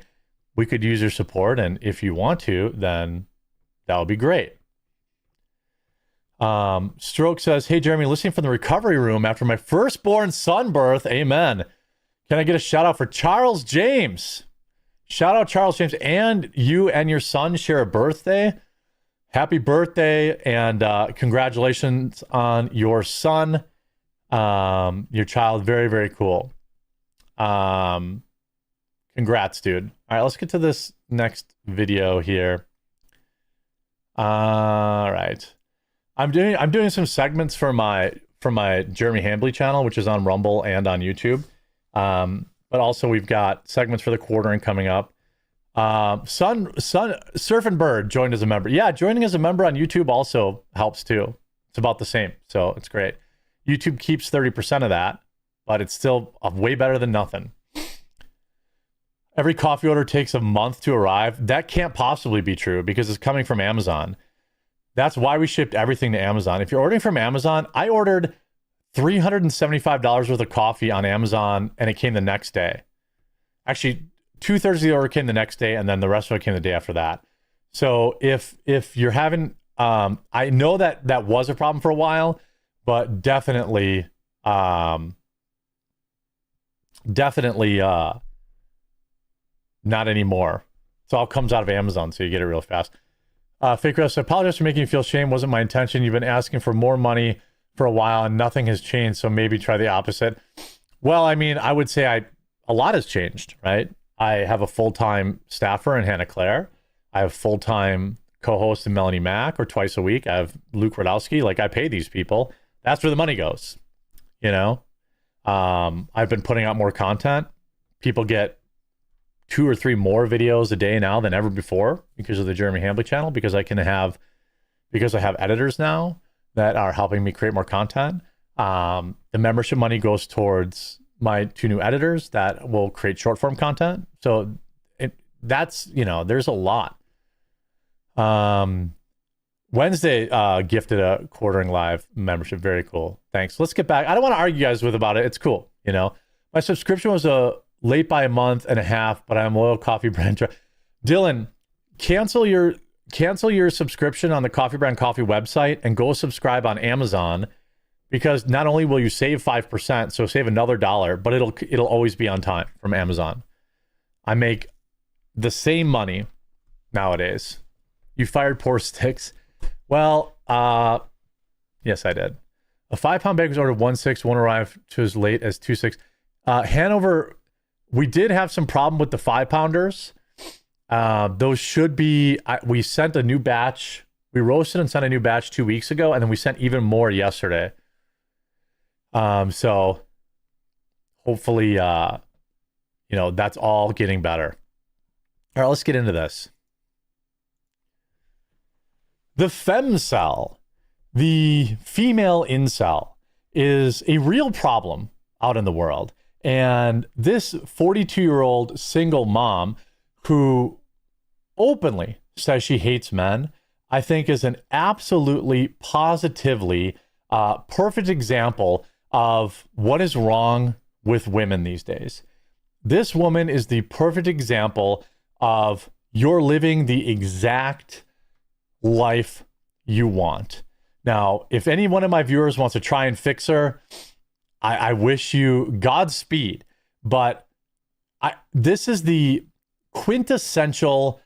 we could use your support, and if you want to, then that would be great. Stroke says, hey, Jeremy, listening from the recovery room after my firstborn son birth. Amen. Can I get a shout out for Charles James? Shout out Charles James. And you and your son share a birthday. Happy birthday, and congratulations on your son, your child. Very, very cool. Congrats, dude. All right, let's get to this next video here. All right. I'm doing some segments for my Jeremy Hambley channel, which is on Rumble and on YouTube. But also we've got segments for the quartering coming up. Surf and Bird joined as a member. Yeah, joining as a member on YouTube also helps too. It's about the same, so it's great. YouTube keeps 30% of that, but it's still way better than nothing. Every coffee order takes a month to arrive. That can't possibly be true because it's coming from Amazon. That's why we shipped everything to Amazon. If you're ordering from Amazon, I ordered $375 worth of coffee on Amazon, and it came the next day. Actually, 2/3 of the order came the next day, and then the rest of it came the day after that. So if you're having, I know that was a problem for a while, but definitely not anymore. It all comes out of Amazon, so you get it real fast. Fake Rest, I apologize for making you feel shame. Wasn't my intention. You've been asking for more money for a while, and nothing has changed, so maybe try the opposite. Well, I mean, I would say a lot has changed, right? I have a full-time staffer in Hannah Claire. I have full-time co-host in Melanie Mack, or twice a week. I have Luke Radowski. Like, I pay these people. That's where the money goes, you know? I've been putting out more content. People get 2 or 3 more videos a day now than ever before because of the Jeremy Hambley channel, because I have editors now that are helping me create more content. The membership money goes towards my 2 new editors that will create short form content. So that's, you know, there's a lot. Wednesday gifted a quartering live membership. Very cool. Thanks. Let's get back. I don't want to argue guys about it. It's cool. You know, my subscription was late by a month and a half, but I'm a loyal coffee brand. Dylan, cancel your subscription on the Coffee Brand Coffee website and go subscribe on Amazon, because not only will you save 5%, so save another $1, but it'll always be on time from Amazon. I make the same money nowadays. You fired poor sticks. Well, yes, I did. A 5-pound bag was ordered 1/6, won't arrive to as late as 2/6. Hanover, we did have some problem with the 5-pounders. Those should be, we sent a new batch. We roasted and sent a new batch 2 weeks ago, and then we sent even more yesterday. So hopefully, you know, that's all getting better. All right, let's get into this. The femcel, the female incel, is a real problem out in the world. And this 42-year-old single mom who openly says she hates men, I think is an absolutely positively perfect example of what is wrong with women these days. This woman is the perfect example of you're living the exact life you want. Now, if any one of my viewers wants to try and fix her, I wish you Godspeed. But this is the quintessential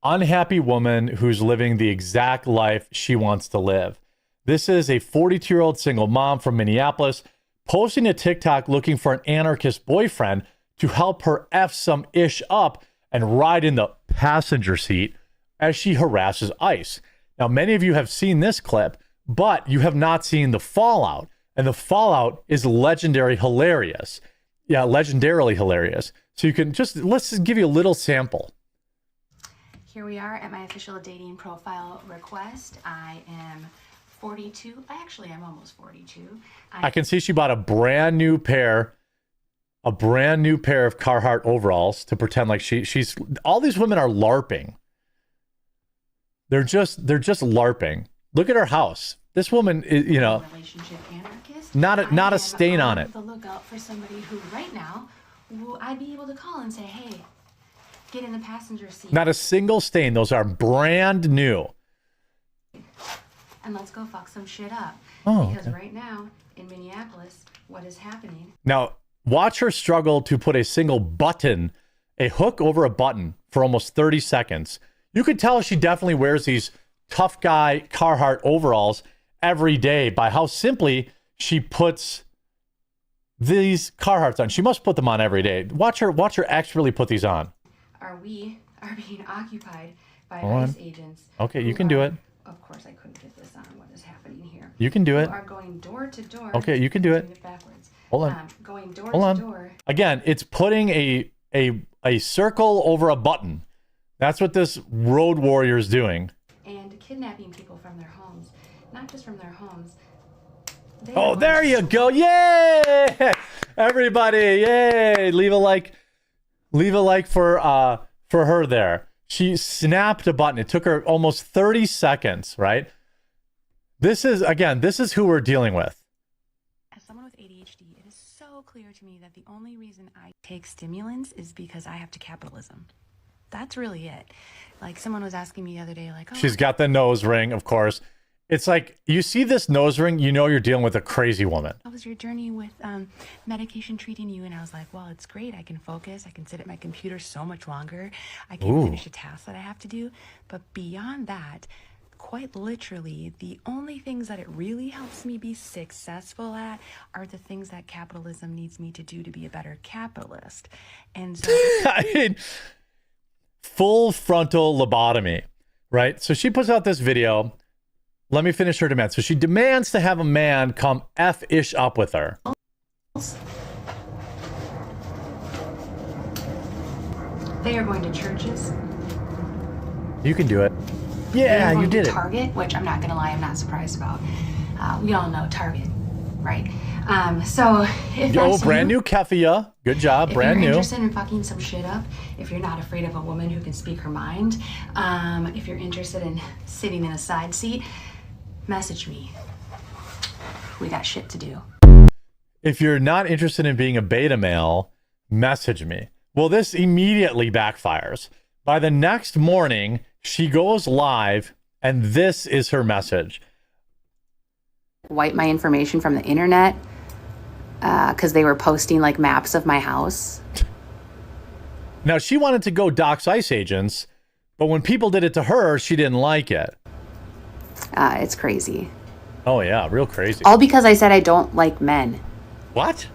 unhappy woman who's living the exact life she wants to live. This is a 42-year-old single mom from Minneapolis, posting a TikTok looking for an anarchist boyfriend to help her F some ish up and ride in the passenger seat as she harasses ICE. Now, many of you have seen this clip, but you have not seen the fallout. And the fallout is legendarily hilarious. Yeah, legendarily hilarious. So you can let's just give you a little sample. Here we are at my official dating profile request. I am 42. I'm almost 42. I can see she bought a brand new pair of Carhartt overalls to pretend like she's all these women are LARPing. They're just LARPing. Look at her house. This woman is, Relationship anarchist. not a stain on it. The lookout for somebody who right now I'd be able to call and say, hey, get in the passenger seat. Not a single stain. Those are brand new. And let's go fuck some shit up. Oh, because okay. right now in Minneapolis, what is happening? Now, watch her struggle to put a single button, a hook over a button for almost 30 seconds. You could tell she definitely wears these tough guy Carhartt overalls every day by how simply she puts these Carhartts on. She must put them on every day. Watch her actually put these on. We are being occupied by Hold on. ICE agents. Okay, you can do it. Of course, I couldn't get this on. What is happening here? You can do it. Who are going door to door. Okay, you can do it. Doing it backwards. Hold on. Going door Hold on. to door. Again, it's putting a circle over a button. That's what this road warrior is doing. And kidnapping people from their homes. Not just from their homes. Oh, there you go. Yay! Everybody, yay! Leave a like for her there. She snapped a button. It took her almost 30 seconds, right? This is who we're dealing with. As someone with ADHD, it is so clear to me that the only reason I take stimulants is because I have to capitalism. That's really it. Like someone was asking me the other day, like, oh, She's got the nose ring, of course. It's like, you see this nose ring, you know you're dealing with a crazy woman. how was your journey with medication treating you? And I was like, well, it's great. I can focus. I can sit at my computer so much longer. I can finish a task that I have to do. But beyond that, quite literally, the only things that it really helps me be successful at are the things that capitalism needs me to do to be a better capitalist. And so I mean, full frontal lobotomy, right? So she puts out this video. Let me finish her demand. So she demands to have a man come F-ish up with her. they are going to churches. You can do it. They're Yeah, going you did to it. Target, which I'm not going to lie, I'm not surprised about. We all know Target, right? So if that's brand you, new Kefia. Good job, brand if you're new. interested in fucking some shit up, if you're not afraid of a woman who can speak her mind, if you're interested in sitting in a side seat, message me. We got shit to do. If you're not interested in being a beta male, message me. Well, this immediately backfires. By the next morning, she goes live, and this is her message. Wipe my information from the internet because they were posting like maps of my house. Now, she wanted to go dox ICE agents, but when people did it to her, she didn't like it. It's crazy. Oh, yeah, real crazy. All because I said I don't like men. What?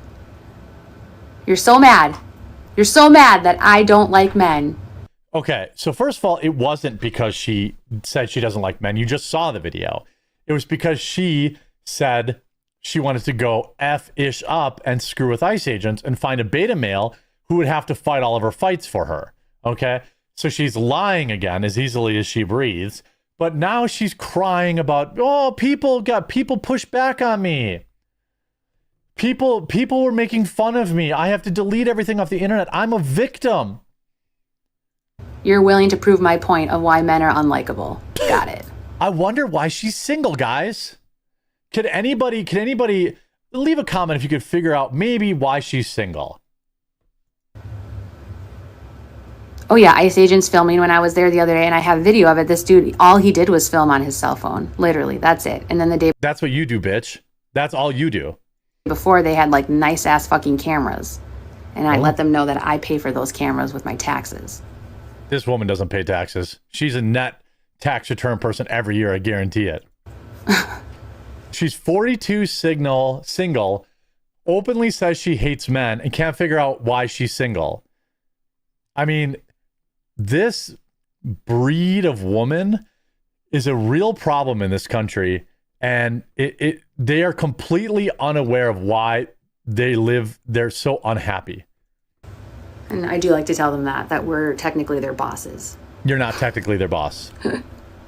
You're so mad. You're so mad that I don't like men. Okay, so first of all, it wasn't because she said she doesn't like men. You just saw the video. It was because she said she wanted to go F-ish up and screw with ICE agents and find a beta male who would have to fight all of her fights for her. Okay, so she's lying again as easily as she breathes. But now she's crying about, oh, people pushed back on me. People were making fun of me. I have to delete everything off the internet. I'm a victim. You're willing to prove my point of why men are unlikable. Got it. I wonder why she's single, guys. Could anybody leave a comment if you could figure out maybe why she's single? Oh yeah, ICE agents filming when I was there the other day, and I have video of it. This dude, all he did was film on his cell phone. Literally, that's it. And then the day That's what you do, bitch. That's all you do. before, they had like nice ass fucking cameras. And I let them know that I pay for those cameras with my taxes. This woman doesn't pay taxes. She's a net tax return person every year, I guarantee it. She's 42, single, openly says she hates men and can't figure out why she's single. I mean, this breed of woman is a real problem in this country, and they are completely unaware of why they're so unhappy. And I do like to tell them that we're technically their bosses. You're not technically their boss.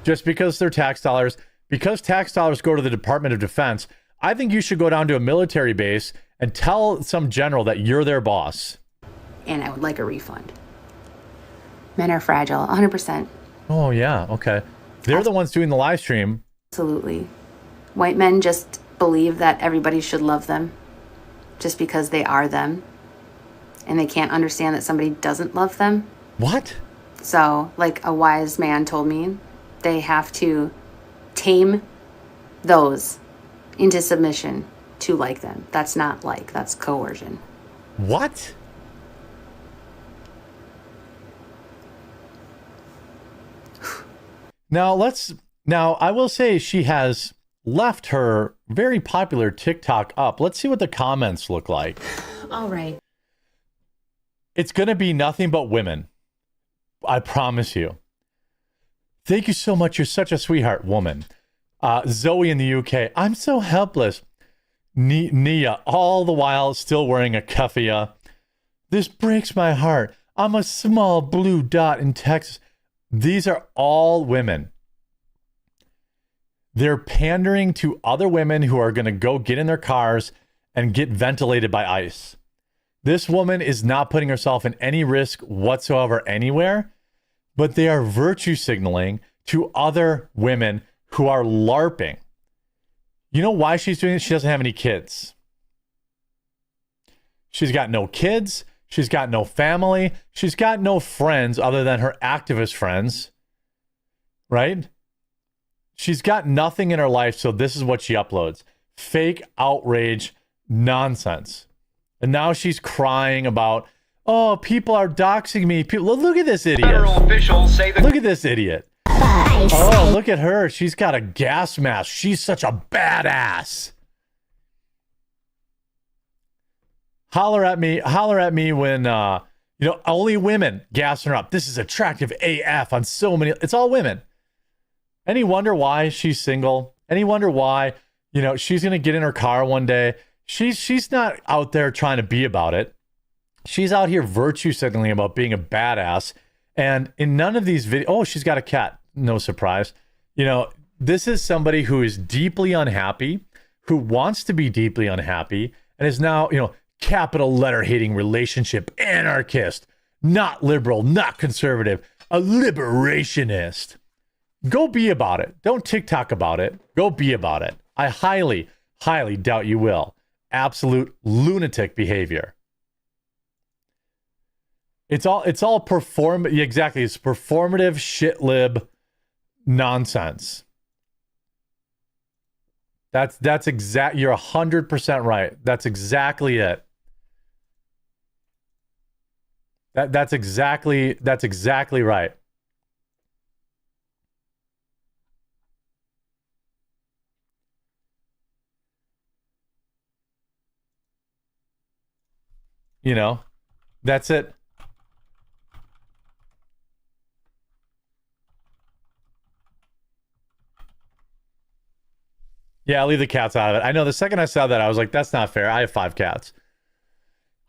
Just because they're tax dollars, because tax dollars go to the Department of Defense, I think you should go down to a military base and tell some general that you're their boss. And I would like a refund. Men are fragile, 100%. Oh, yeah. Okay. They're the ones doing the live stream. Absolutely. White men just believe that everybody should love them just because they are them. And they can't understand that somebody doesn't love them. What? So, like a wise man told me, they have to tame those into submission to like them. That's not like, that's coercion. What? Now I will say she has left her very popular TikTok up. Let's see what the comments look like. All right. It's going to be nothing but women. I promise you. Thank you so much. You're such a sweetheart, woman. Zoe in the UK. I'm so helpless. Nia, all the while still wearing a kuffia. This breaks my heart. I'm a small blue dot in Texas. These are all women. They're pandering to other women who are going to go get in their cars and get ventilated by ICE. This woman is not putting herself in any risk whatsoever anywhere, but they are virtue signaling to other women who are LARPing. You know why she's doing it? She doesn't have any kids. She's got no kids. She's got no family. She's got no friends other than her activist friends, right? She's got nothing in her life, so this is what she uploads. Fake outrage nonsense. And now she's crying about, oh, people are doxing me. Look at this idiot. Federal officials say Look at this idiot. Oh, look at her. She's got a gas mask. She's such a badass. Holler at me when, only women gassing her up. This is attractive AF on so many. It's all women. Any wonder why she's single? Any wonder why, she's going to get in her car one day? She's not out there trying to be about it. She's out here virtue signaling about being a badass. And in none of these videos, oh, she's got a cat. No surprise. This is somebody who is deeply unhappy, who wants to be deeply unhappy, and is now, capital letter hating relationship anarchist, not liberal, not conservative, a liberationist. Go be about it. Don't TikTok about it. Go be about it. I highly, highly doubt you will. Absolute lunatic behavior. It's all exactly. It's performative shit lib nonsense. That's exact. You're 100% right. That's exactly it. That's exactly right. That's it. Yeah, I'll leave the cats out of it. I know the second I saw that, I was like, that's not fair. I have 5 cats.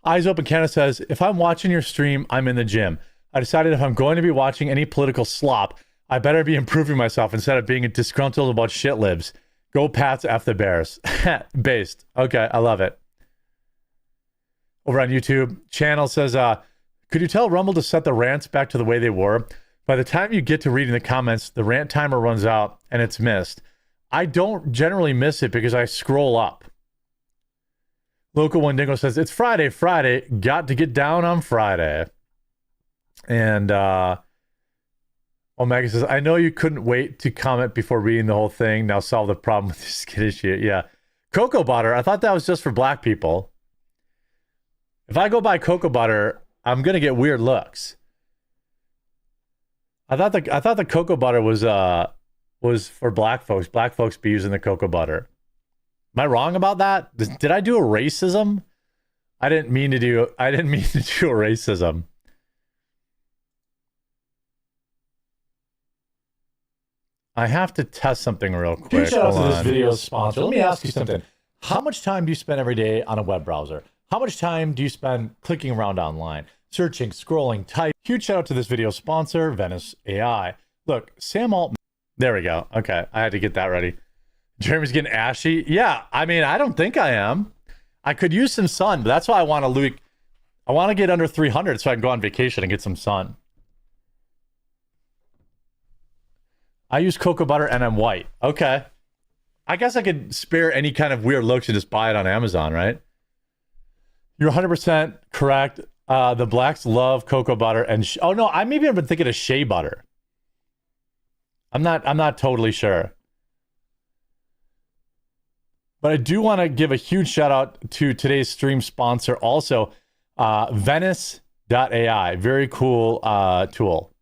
Eyes Open Canada says, if I'm watching your stream, I'm in the gym. I decided if I'm going to be watching any political slop, I better be improving myself instead of being disgruntled about shit libs. Go Pats, F the Bears. Based. Okay, I love it. Over on YouTube, Channel says, could you tell Rumble to set the rants back to the way they were? By the time you get to reading the comments, the rant timer runs out and it's missed. I don't generally miss it because I scroll up. Local Wendigo says, it's Friday. Got to get down on Friday. And Omega says, I know you couldn't wait to comment before reading the whole thing. Now solve the problem with this kid issue. Yeah. Cocoa butter. I thought that was just for black people. If I go buy cocoa butter, I'm going to get weird looks. I thought the cocoa butter was for black folks. Black folks be using the cocoa butter. Am I wrong about that? Did I do a racism? I didn't mean to do a racism. I have to test something real quick. Huge shout out Hold to this on. video's sponsor. Let me ask you something. How much time do you spend every day on a web browser? How much time do you spend clicking around online, searching, scrolling, typing? Huge shout out to this video sponsor, Venice AI. Look, Sam Altman. There we go. Okay, I had to get that ready. Jeremy's getting ashy. Yeah, I mean, I don't think I am. I could use some sun, but that's why I want to look. I want to get under 300 so I can go on vacation and get some sun. I use cocoa butter and I'm white. Okay. I guess I could spare any kind of weird looks and just buy it on Amazon, right? You're 100% correct. The blacks love cocoa butter and oh no, I maybe have been thinking of shea butter. I'm not totally sure. But I do want to give a huge shout out to today's stream sponsor also, Venice.ai. Very cool tool.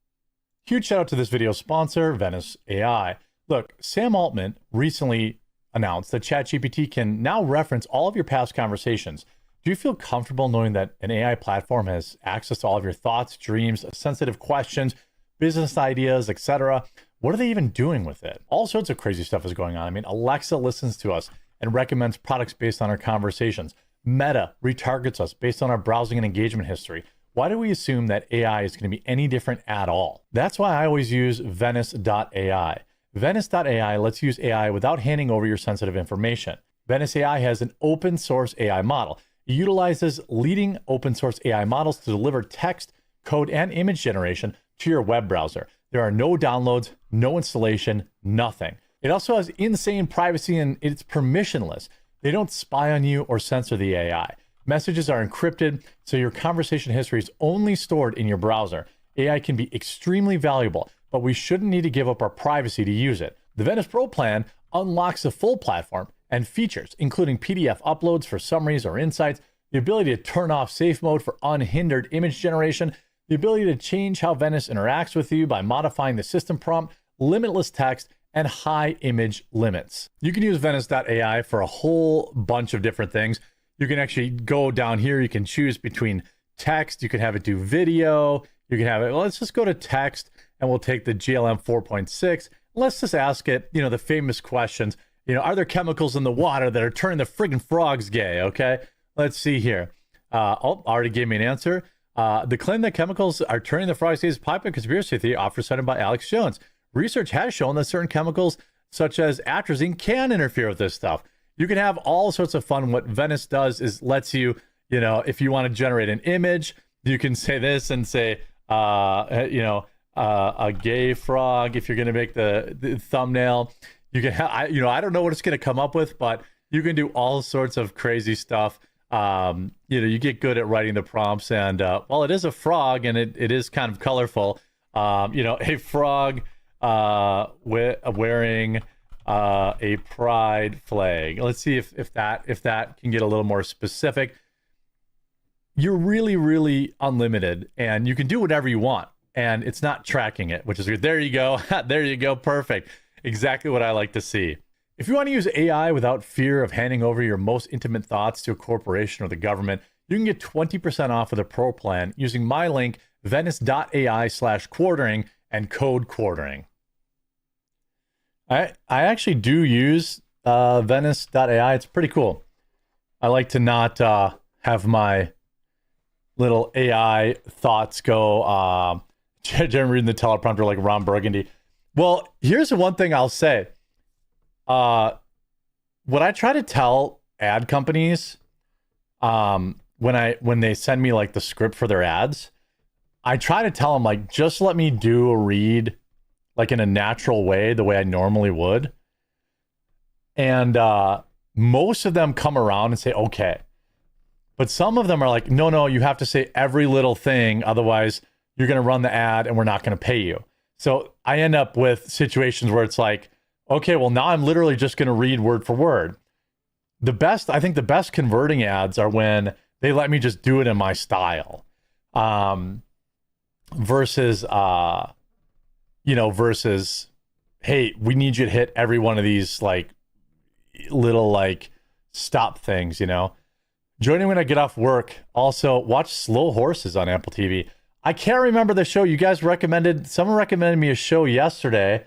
Huge shout out to this video sponsor, Venice AI. Look, Sam Altman recently announced that ChatGPT can now reference all of your past conversations. Do you feel comfortable knowing that an AI platform has access to all of your thoughts, dreams, sensitive questions, business ideas, etc.? What are they even doing with it? All sorts of crazy stuff is going on. I mean, Alexa listens to us and recommends products based on our conversations. Meta retargets us based on our browsing and engagement history. Why do we assume that AI is going to be any different at all? That's why I always use Venice.ai. Venice.ai lets you use AI without handing over your sensitive information. Venice AI has an open source AI model. It utilizes leading open source AI models to deliver text, code, and image generation to your web browser. There are no downloads, no installation, nothing. It also has insane privacy and it's permissionless. They don't spy on you or censor the AI. Messages are encrypted, so your conversation history is only stored in your browser. AI can be extremely valuable, but we shouldn't need to give up our privacy to use it. The Venice Pro plan unlocks the full platform and features, including PDF uploads for summaries or insights, the ability to turn off safe mode for unhindered image generation, the ability to change how Venice interacts with you by modifying the system prompt, limitless text, and high image limits. You can use Venice.ai for a whole bunch of different things. You can actually go down here. You can choose between text. You can have it do video. You can have it, well, let's just go to text and we'll take the GLM 4.6. Let's just ask it, the famous questions. Are there chemicals in the water that are turning the friggin' frogs gay? Okay, let's see here. Already gave me an answer. The claim that chemicals are turning the frogs gay is popular conspiracy theory often cited by Alex Jones. Research has shown that certain chemicals, such as atrazine, can interfere with this stuff. You can have all sorts of fun. What Venice does is lets you, if you want to generate an image, you can say this and say, a gay frog. If you're going to make the thumbnail, you can have, I don't know what it's going to come up with, but you can do all sorts of crazy stuff. You get good at writing the prompts and, well, it is a frog and it is kind of colorful. A frog wearing a pride flag. Let's see if that can get a little more specific. You're really, really unlimited and you can do whatever you want and it's not tracking it, which is good. There you go. There you go. Perfect. Exactly what I like to see. If you want to use AI without fear of handing over your most intimate thoughts to a corporation or the government, you can get 20% off of the Pro plan using my link, venice.ai/quartering and code quartering. I actually do use Venice.ai. It's pretty cool. I like to not have my little AI thoughts go. Jeremy reading the teleprompter like Ron Burgundy. Well, here's the one thing I'll say. What I try to tell ad companies, when they send me like the script for their ads, I try to tell them like, just let me do a read like in a natural way, the way I normally would. And most of them come around and say, okay. But some of them are like, no, you have to say every little thing. Otherwise, you're going to run the ad and we're not going to pay you. So I end up with situations where it's like, okay, well, now I'm literally just going to read word for word. I think the best converting ads are when they let me just do it in my style. Versus, hey, we need you to hit every one of these like little like stop things, you know. Joining when I get off work. Also, watch Slow Horses on Apple TV. I can't remember the show you guys recommended. Someone recommended me a show yesterday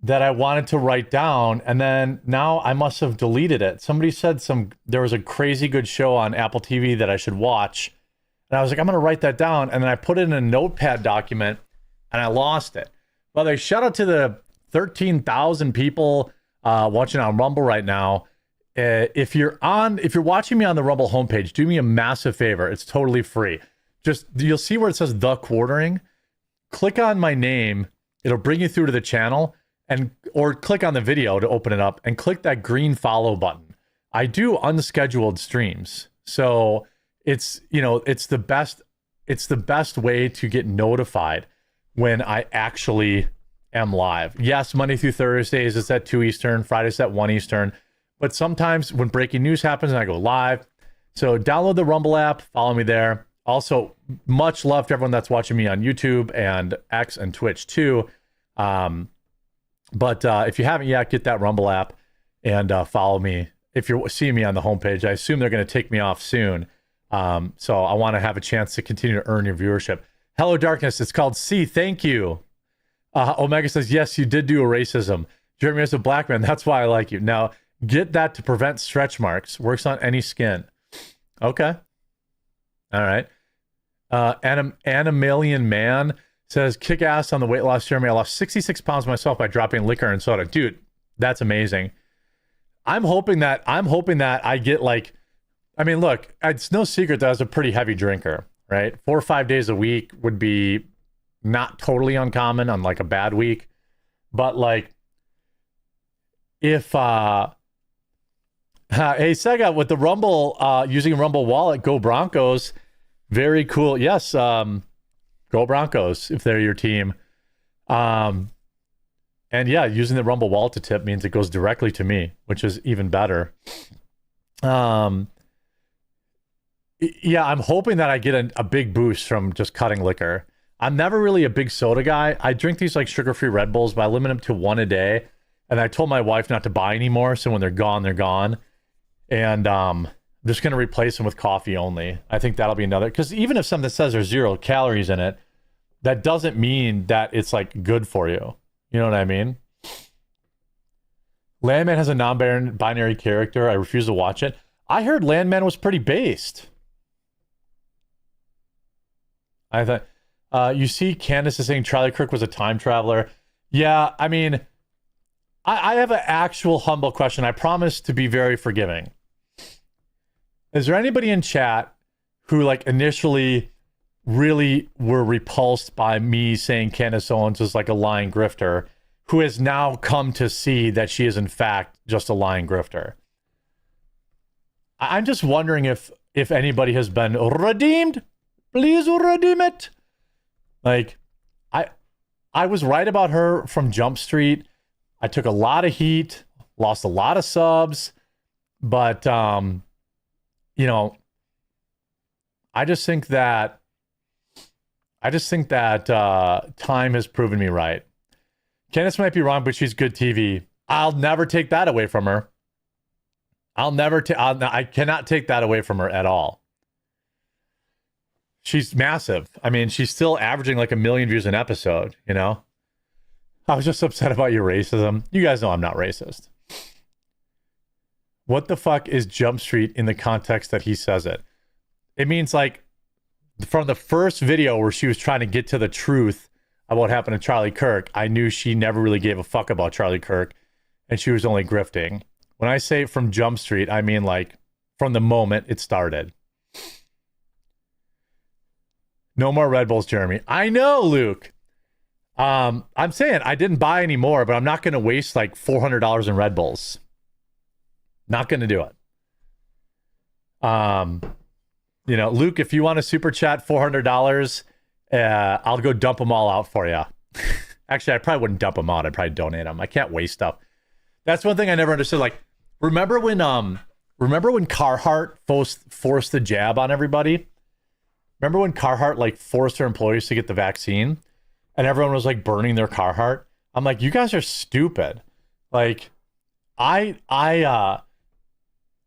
that I wanted to write down, and then now I must have deleted it. Somebody said there was a crazy good show on Apple TV that I should watch. And I was like, I'm going to write that down. And then I put it in a notepad document and I lost it. Well, they shout out to the 13,000 people watching on Rumble right now. If you're watching me on the Rumble homepage, do me a massive favor. It's totally free. Just, you'll see where it says The Quartering. Click on my name. It'll bring you through to the channel, or click on the video to open it up and click that green follow button. I do unscheduled streams. So it's the best way to get notified when I actually am live. Yes, Monday through Thursdays it's at 2 Eastern, Fridays at 1 Eastern. But sometimes when breaking news happens and I go live. So download the Rumble app, follow me there. Also, much love to everyone that's watching me on YouTube and X and Twitch too. But if you haven't yet, get that Rumble app and follow me. If you're seeing me on the homepage, I assume they're going to take me off soon. So I want to have a chance to continue to earn your viewership. Hello, Darkness. It's called C. Thank you. Omega says, yes, you did do a racism. Jeremy is a black man. That's why I like you. Now, get that to prevent stretch marks. Works on any skin. Okay. All right. Animalian Man says, kick ass on the weight loss journey. I lost 66 pounds myself by dropping liquor and soda. Dude, that's amazing. I'm hoping that I get like, I mean, look, it's no secret that I was a pretty heavy drinker, right? 4 or 5 days a week would be not totally uncommon on like a bad week. But like, if, hey, Sega, with the Rumble, using a Rumble wallet, go Broncos. Very cool. Yes, go Broncos if they're your team. And yeah, using the Rumble wallet to tip means it goes directly to me, which is even better. Yeah, I'm hoping that I get a big boost from just cutting liquor. I'm never really a big soda guy. I drink these like sugar-free Red Bulls, but I limit them to one a day. And I told my wife not to buy anymore, so when they're gone, they're gone. And I'm just going to replace them with coffee only. I think that'll be another, because even if something says there's 0 calories in it, that doesn't mean that it's like good for you. You know what I mean? Landman has a non-binary character. I refuse to watch it. I heard Landman was pretty based. I thought, you see Candace is saying Charlie Kirk was a time traveler. Yeah, I mean, I have an actual humble question. I promise to be very forgiving. Is there anybody in chat who like initially really were repulsed by me saying Candace Owens is like a lying grifter, who has now come to see that she is in fact just a lying grifter? I'm just wondering if anybody has been redeemed. Please redeem it. Like, I was right about her from Jump Street. I took a lot of heat, lost a lot of subs, but you know, I just think that time has proven me right. Candace might be wrong, but she's good TV. I'll never take that away from her. I cannot take that away from her at all. She's massive. I mean, she's still averaging like 1 million views an episode, you know? I was just upset about your racism. You guys know I'm not racist. What the fuck is Jump Street in the context that he says it? It means like from the first video where she was trying to get to the truth about what happened to Charlie Kirk, I knew she never really gave a fuck about Charlie Kirk and she was only grifting. When I say from Jump Street, I mean like from the moment it started. No more Red Bulls, Jeremy. I know, Luke. I'm saying I didn't buy any more, but I'm not going to waste like $400 in Red Bulls. Not going to do it. You know, Luke, if you want to super chat $400, I'll go dump them all out for you. Actually, I probably wouldn't dump them out. I'd probably donate them. I can't waste stuff. That's one thing I never understood. Like, remember when Carhartt forced the jab on everybody? Remember when Carhartt like forced their employees to get the vaccine and everyone was like burning their Carhartt? I'm like, you guys are stupid. Like, I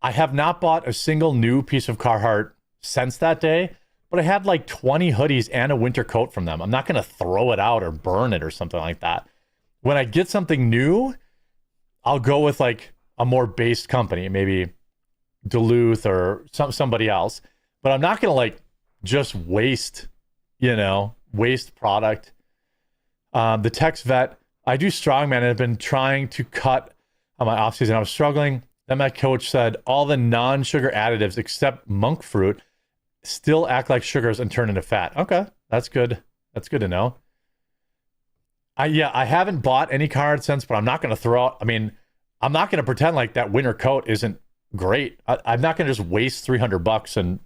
I have not bought a single new piece of Carhartt since that day, but I had like 20 hoodies and a winter coat from them. I'm not going to throw it out or burn it or something like that. When I get something new, I'll go with like a more based company, maybe Duluth or somebody else. But I'm not going to like just waste product. The Tex Vet, I do strongman and have been trying to cut on my off season. I was struggling. Then my coach said all the non-sugar additives except monk fruit still act like sugars and turn into fat. Okay, that's good. That's good to know. I haven't bought any Carhartt since, but I'm not going to throw out. I mean, I'm not going to pretend like that winter coat isn't great. I'm not going to just waste $300 and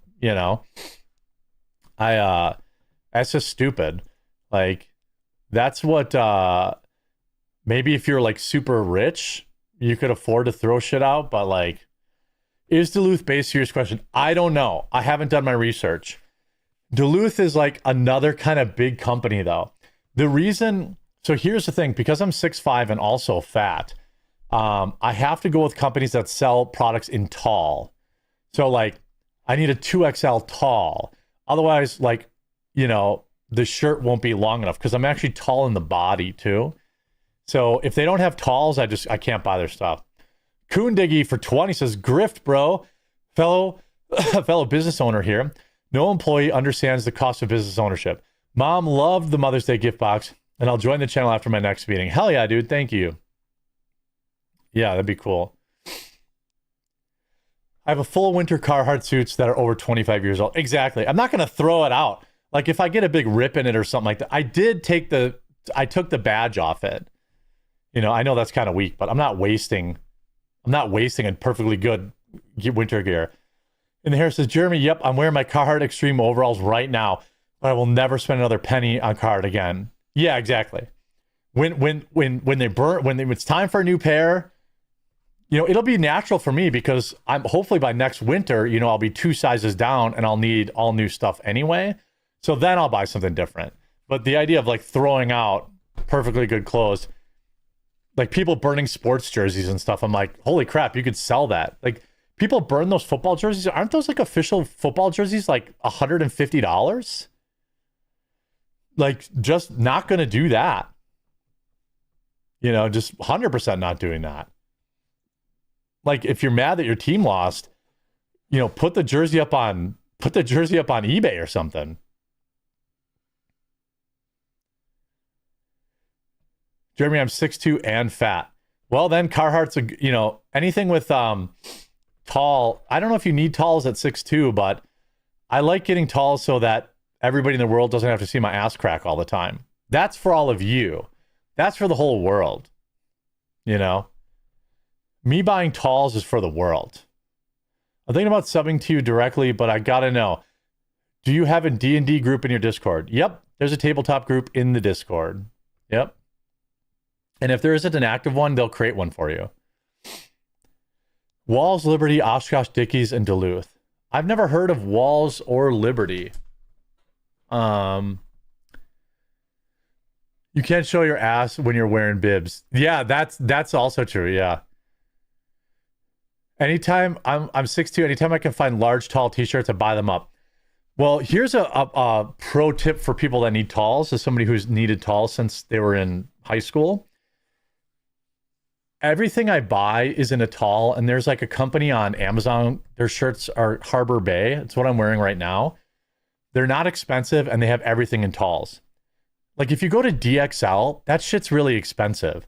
that's just stupid. Like that's what maybe if you're like super rich, you could afford to throw shit out, but like, is Duluth based? Serious question. I don't know. I haven't done my research. Duluth is like another kind of big company though. The reason, so here's the thing, because I'm 6'5" and also fat, I have to go with companies that sell products in tall. So like I need a 2XL tall. Otherwise, like, the shirt won't be long enough because I'm actually tall in the body too. So if they don't have talls, I can't buy their stuff. Coondiggy for 20 says, grift, bro. Fellow business owner here. No employee understands the cost of business ownership. Mom loved the Mother's Day gift box, and I'll join the channel after my next meeting. Hell yeah, dude. Thank you. Yeah, that'd be cool. I have a full winter Carhartt suits that are over 25 years old. Exactly. I'm not going to throw it out. Like if I get a big rip in it or something like that, I took the badge off it. I know that's kind of weak, but I'm not wasting a perfectly good winter gear. And the hair says, Jeremy, yep, I'm wearing my Carhartt Extreme overalls right now, but I will never spend another penny on Carhartt again. Yeah, exactly. When it's time for a new pair, it'll be natural for me because I'm hopefully by next winter, I'll be 2 sizes down and I'll need all new stuff anyway. So then I'll buy something different. But the idea of like throwing out perfectly good clothes, like people burning sports jerseys and stuff, I'm like, holy crap, you could sell that. Like people burn those football jerseys. Aren't those like official football jerseys like $150? Like just not going to do that. Just 100% not doing that. Like if you're mad that your team lost, put the jersey up on eBay or something. Jeremy, I'm 6'2" and fat. Well, then Carhartt's anything with tall. I don't know if you need talls at 6'2", but I like getting tall so that everybody in the world doesn't have to see my ass crack all the time. That's for all of you. That's for the whole world. Me buying talls is for the world. I'm thinking about subbing to you directly, but I gotta know. Do you have a D&D group in your Discord? Yep. There's a tabletop group in the Discord. Yep. And if there isn't an active one, they'll create one for you. Walls, Liberty, Oshkosh, Dickies, and Duluth. I've never heard of Walls or Liberty. You can't show your ass when you're wearing bibs. Yeah, that's also true. Yeah. Anytime I'm 6'2", anytime I can find large, tall t-shirts, I buy them up. Well, here's a pro tip for people that need talls, as somebody who's needed talls since they were in high school. Everything I buy is in a tall, and there's like a company on Amazon. Their shirts are Harbor Bay. It's what I'm wearing right now. They're not expensive, and they have everything in talls. Like if you go to DXL, that shit's really expensive.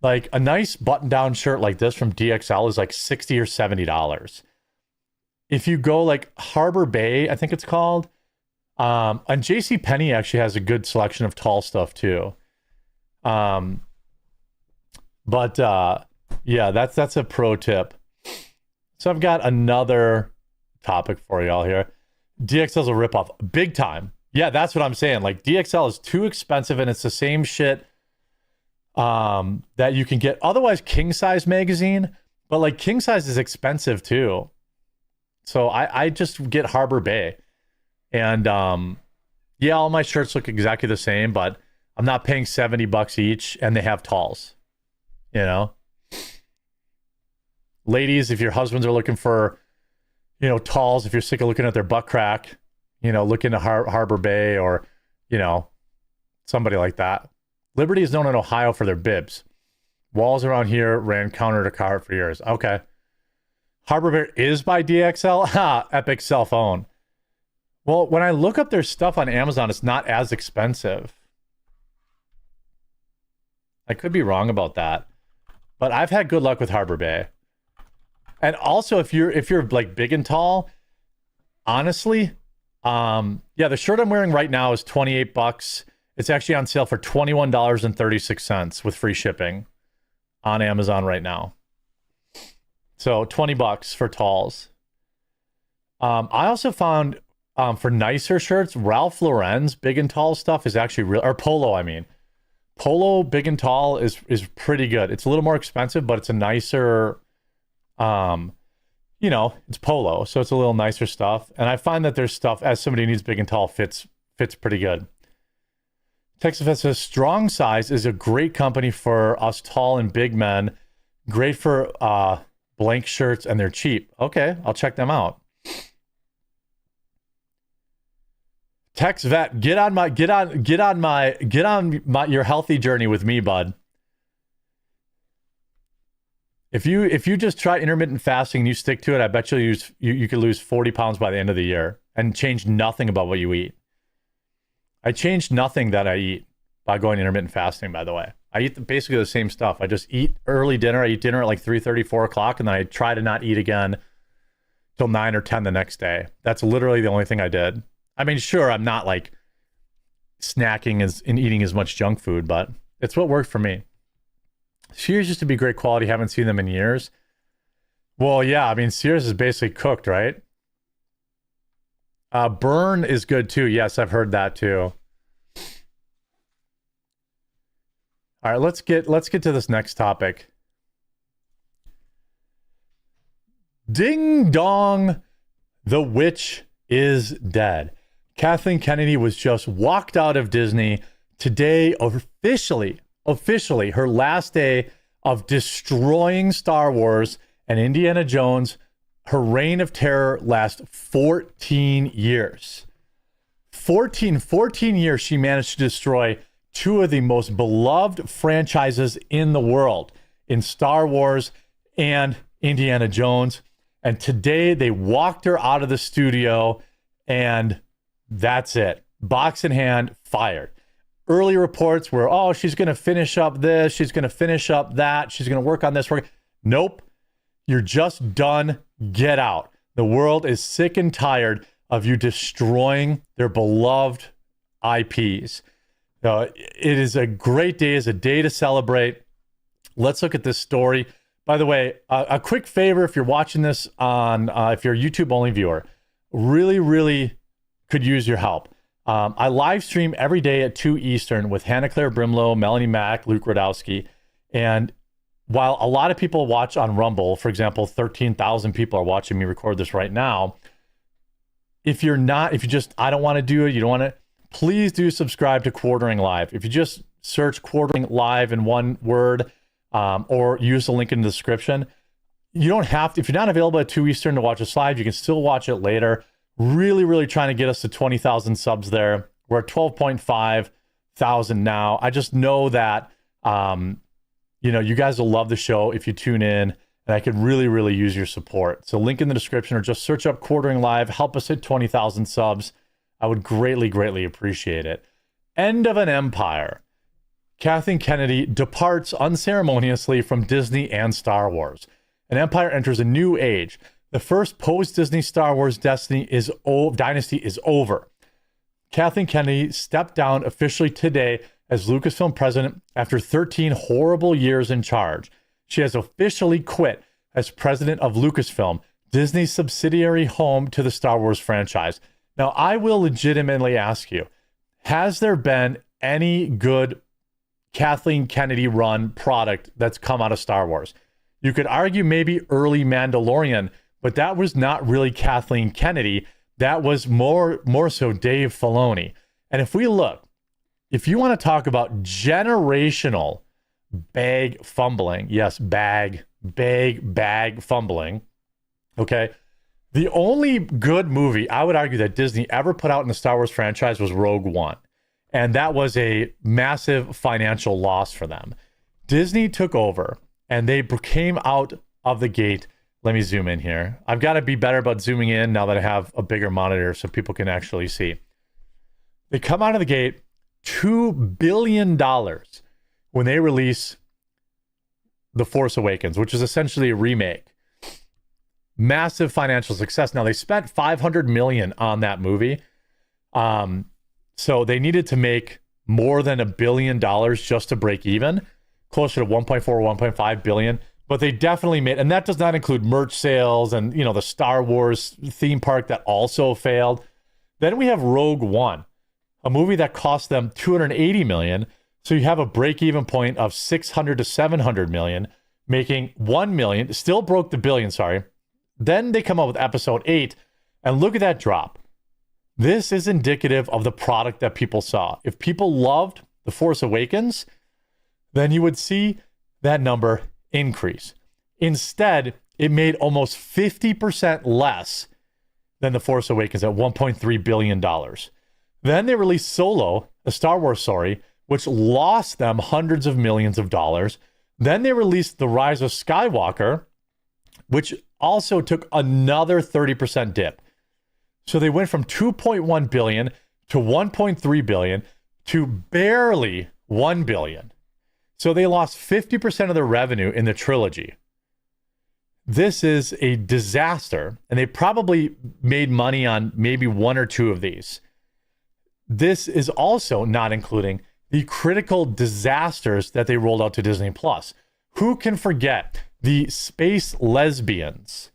Like a nice button-down shirt like this from DXL is like $60 or $70. If you go like Harbor Bay, I think it's called, and JCPenney actually has a good selection of tall stuff too. But yeah, that's a pro tip. So I've got another topic for y'all here. DXL's a ripoff, big time. Yeah, that's what I'm saying. Like DXL is too expensive, and it's the same shit that you can get otherwise king size magazine, but like king size is expensive too. So I just get Harbor Bay, and yeah, all my shirts look exactly the same, but I'm not paying $70 each, and they have talls. Ladies, if your husbands are looking for, talls, if you're sick of looking at their butt crack, look into Harbor Bay or, somebody like that. Liberty is known in Ohio for their bibs. Walls around here ran counter to cart for years. Okay. Harbor Bear is by DXL? Ha! Epic cell phone. Well, when I look up their stuff on Amazon, it's not as expensive. I could be wrong about that. But I've had good luck with Harbor Bay. And also, if you're like big and tall, honestly, the shirt I'm wearing right now is $28. It's actually on sale for $21.36 with free shipping on Amazon right now. So $20 for talls. I also found for nicer shirts, Ralph Lauren's big and tall stuff is actually real, or Polo, I mean. Polo big and tall is pretty good. It's a little more expensive, but it's a nicer, it's Polo, so it's a little nicer stuff. And I find that their stuff, as somebody who needs big and tall, fits pretty good. Texas says Strong Size is a great company for us tall and big men. Great for blank shirts, and they're cheap. Okay, I'll check them out. Tex Vet, get on your healthy journey with me, bud. If you just try intermittent fasting and you stick to it, I bet you could lose 40 pounds by the end of the year and change nothing about what you eat. I changed nothing that I eat by going intermittent fasting, by the way. I eat basically the same stuff. I just eat early dinner. I eat dinner at like 3:30, 4 o'clock, and then I try to not eat again till 9 or 10 the next day. That's literally the only thing I did. I mean, sure, I'm not like snacking and eating as much junk food, but it's what worked for me. Sears used to be great quality. Haven't seen them in years. Well, yeah, I mean, Sears is basically cooked, right? Burn is good too. Yes, I've heard that too. All right, let's get to this next topic. Ding dong, the witch is dead. Kathleen Kennedy was just walked out of Disney today, officially her last day of destroying Star Wars and Indiana Jones. Her reign of terror lasts 14 years. 14 years she managed to destroy two of the most beloved franchises in the world, in Star Wars and Indiana Jones. And today they walked her out of the studio, and that's it. Box in hand, fired. Early reports were, she's going to finish up this, she's going to finish up that, she's going to work on this work. Nope. You're just done. Get out. The world is sick and tired of you destroying their beloved IPs. It is a great day, it's a day to celebrate. Let's look at this story. By the way, a quick favor, if you're watching this on, if you're a YouTube only viewer, really, really could use your help. I live stream every day at 2 Eastern with Hannah Claire Brimlow, Melanie Mack, Luke Radowski. And while a lot of people watch on Rumble, for example, 13,000 people are watching me record this right now. If you just, I don't want to do it, you don't want to, please do subscribe to Quartering Live. If you just search Quartering Live in one word, or use the link in the description, you don't have to, if you're not available at 2 Eastern to watch us live, you can still watch it later. Really, really trying to get us to 20,000 subs there. We're at 12.5 thousand now. I just know that, you guys will love the show if you tune in, and I could really, really use your support. So link in the description, or just search up Quartering Live. Help us hit 20,000 subs. I would greatly, greatly appreciate it. End of an empire. Kathleen Kennedy departs unceremoniously from Disney and Star Wars. An empire enters a new age. The first post-Disney Star Wars dynasty is over. Kathleen Kennedy stepped down officially today as Lucasfilm president after 13 horrible years in charge. She has officially quit as president of Lucasfilm, Disney's subsidiary home to the Star Wars franchise. Now, I will legitimately ask you, has there been any good Kathleen Kennedy run product that's come out of Star Wars? You could argue maybe early Mandalorian, but that was not really Kathleen Kennedy. That was more so Dave Filoni. And if we look, if you want to talk about generational bag fumbling, yes, bag bag fumbling. Okay. The only good movie I would argue that Disney ever put out in the Star Wars franchise was Rogue One. And that was a massive financial loss for them. Disney took over and they came out of the gate. Let me zoom in here. I've got to be better about zooming in now that I have a bigger monitor so people can actually see. They come out of the gate $2 billion when they release The Force Awakens, which is essentially a remake. Massive financial success. Now they spent $500 million on that movie. So they needed to make more than $1 billion just to break even, closer to 1.4 or 1.5 billion. But they definitely made, and that does not include merch sales and, you know, the Star Wars theme park that also failed. Then we have Rogue One, a movie that cost them $280 million. So you have a break-even point of 600 to 700 million, making 1 million, still broke the billion, sorry. Then they come up with episode 8, and look at that drop. This is indicative of the product that people saw. If people loved The Force Awakens, then you would see that number increase. Instead, it made almost 50% less than The Force Awakens at $1.3 billion. Then they released Solo, a Star Wars story, which lost them hundreds of millions of dollars. Then they released The Rise of Skywalker, which also took another 30% dip. So they went from 2.1 billion to 1.3 billion to barely 1 billion. So they lost 50% of their revenue in the trilogy. This is a disaster, and they probably made money on maybe one or two of these. This is also not including the critical disasters that they rolled out to Disney Plus. Who can forget the space lesbians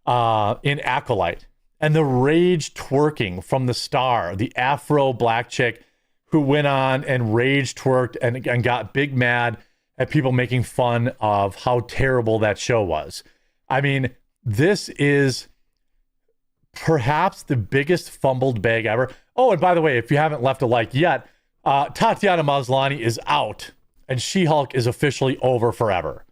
in Acolyte and the rage twerking from the star, the Afro black chick who went on and rage twerked and got big mad at people making fun of how terrible that show was. I mean, this is perhaps the biggest fumbled bag ever. Oh, and by the way, if you haven't left a like yet, Tatiana Maslany is out and She-Hulk is officially over forever.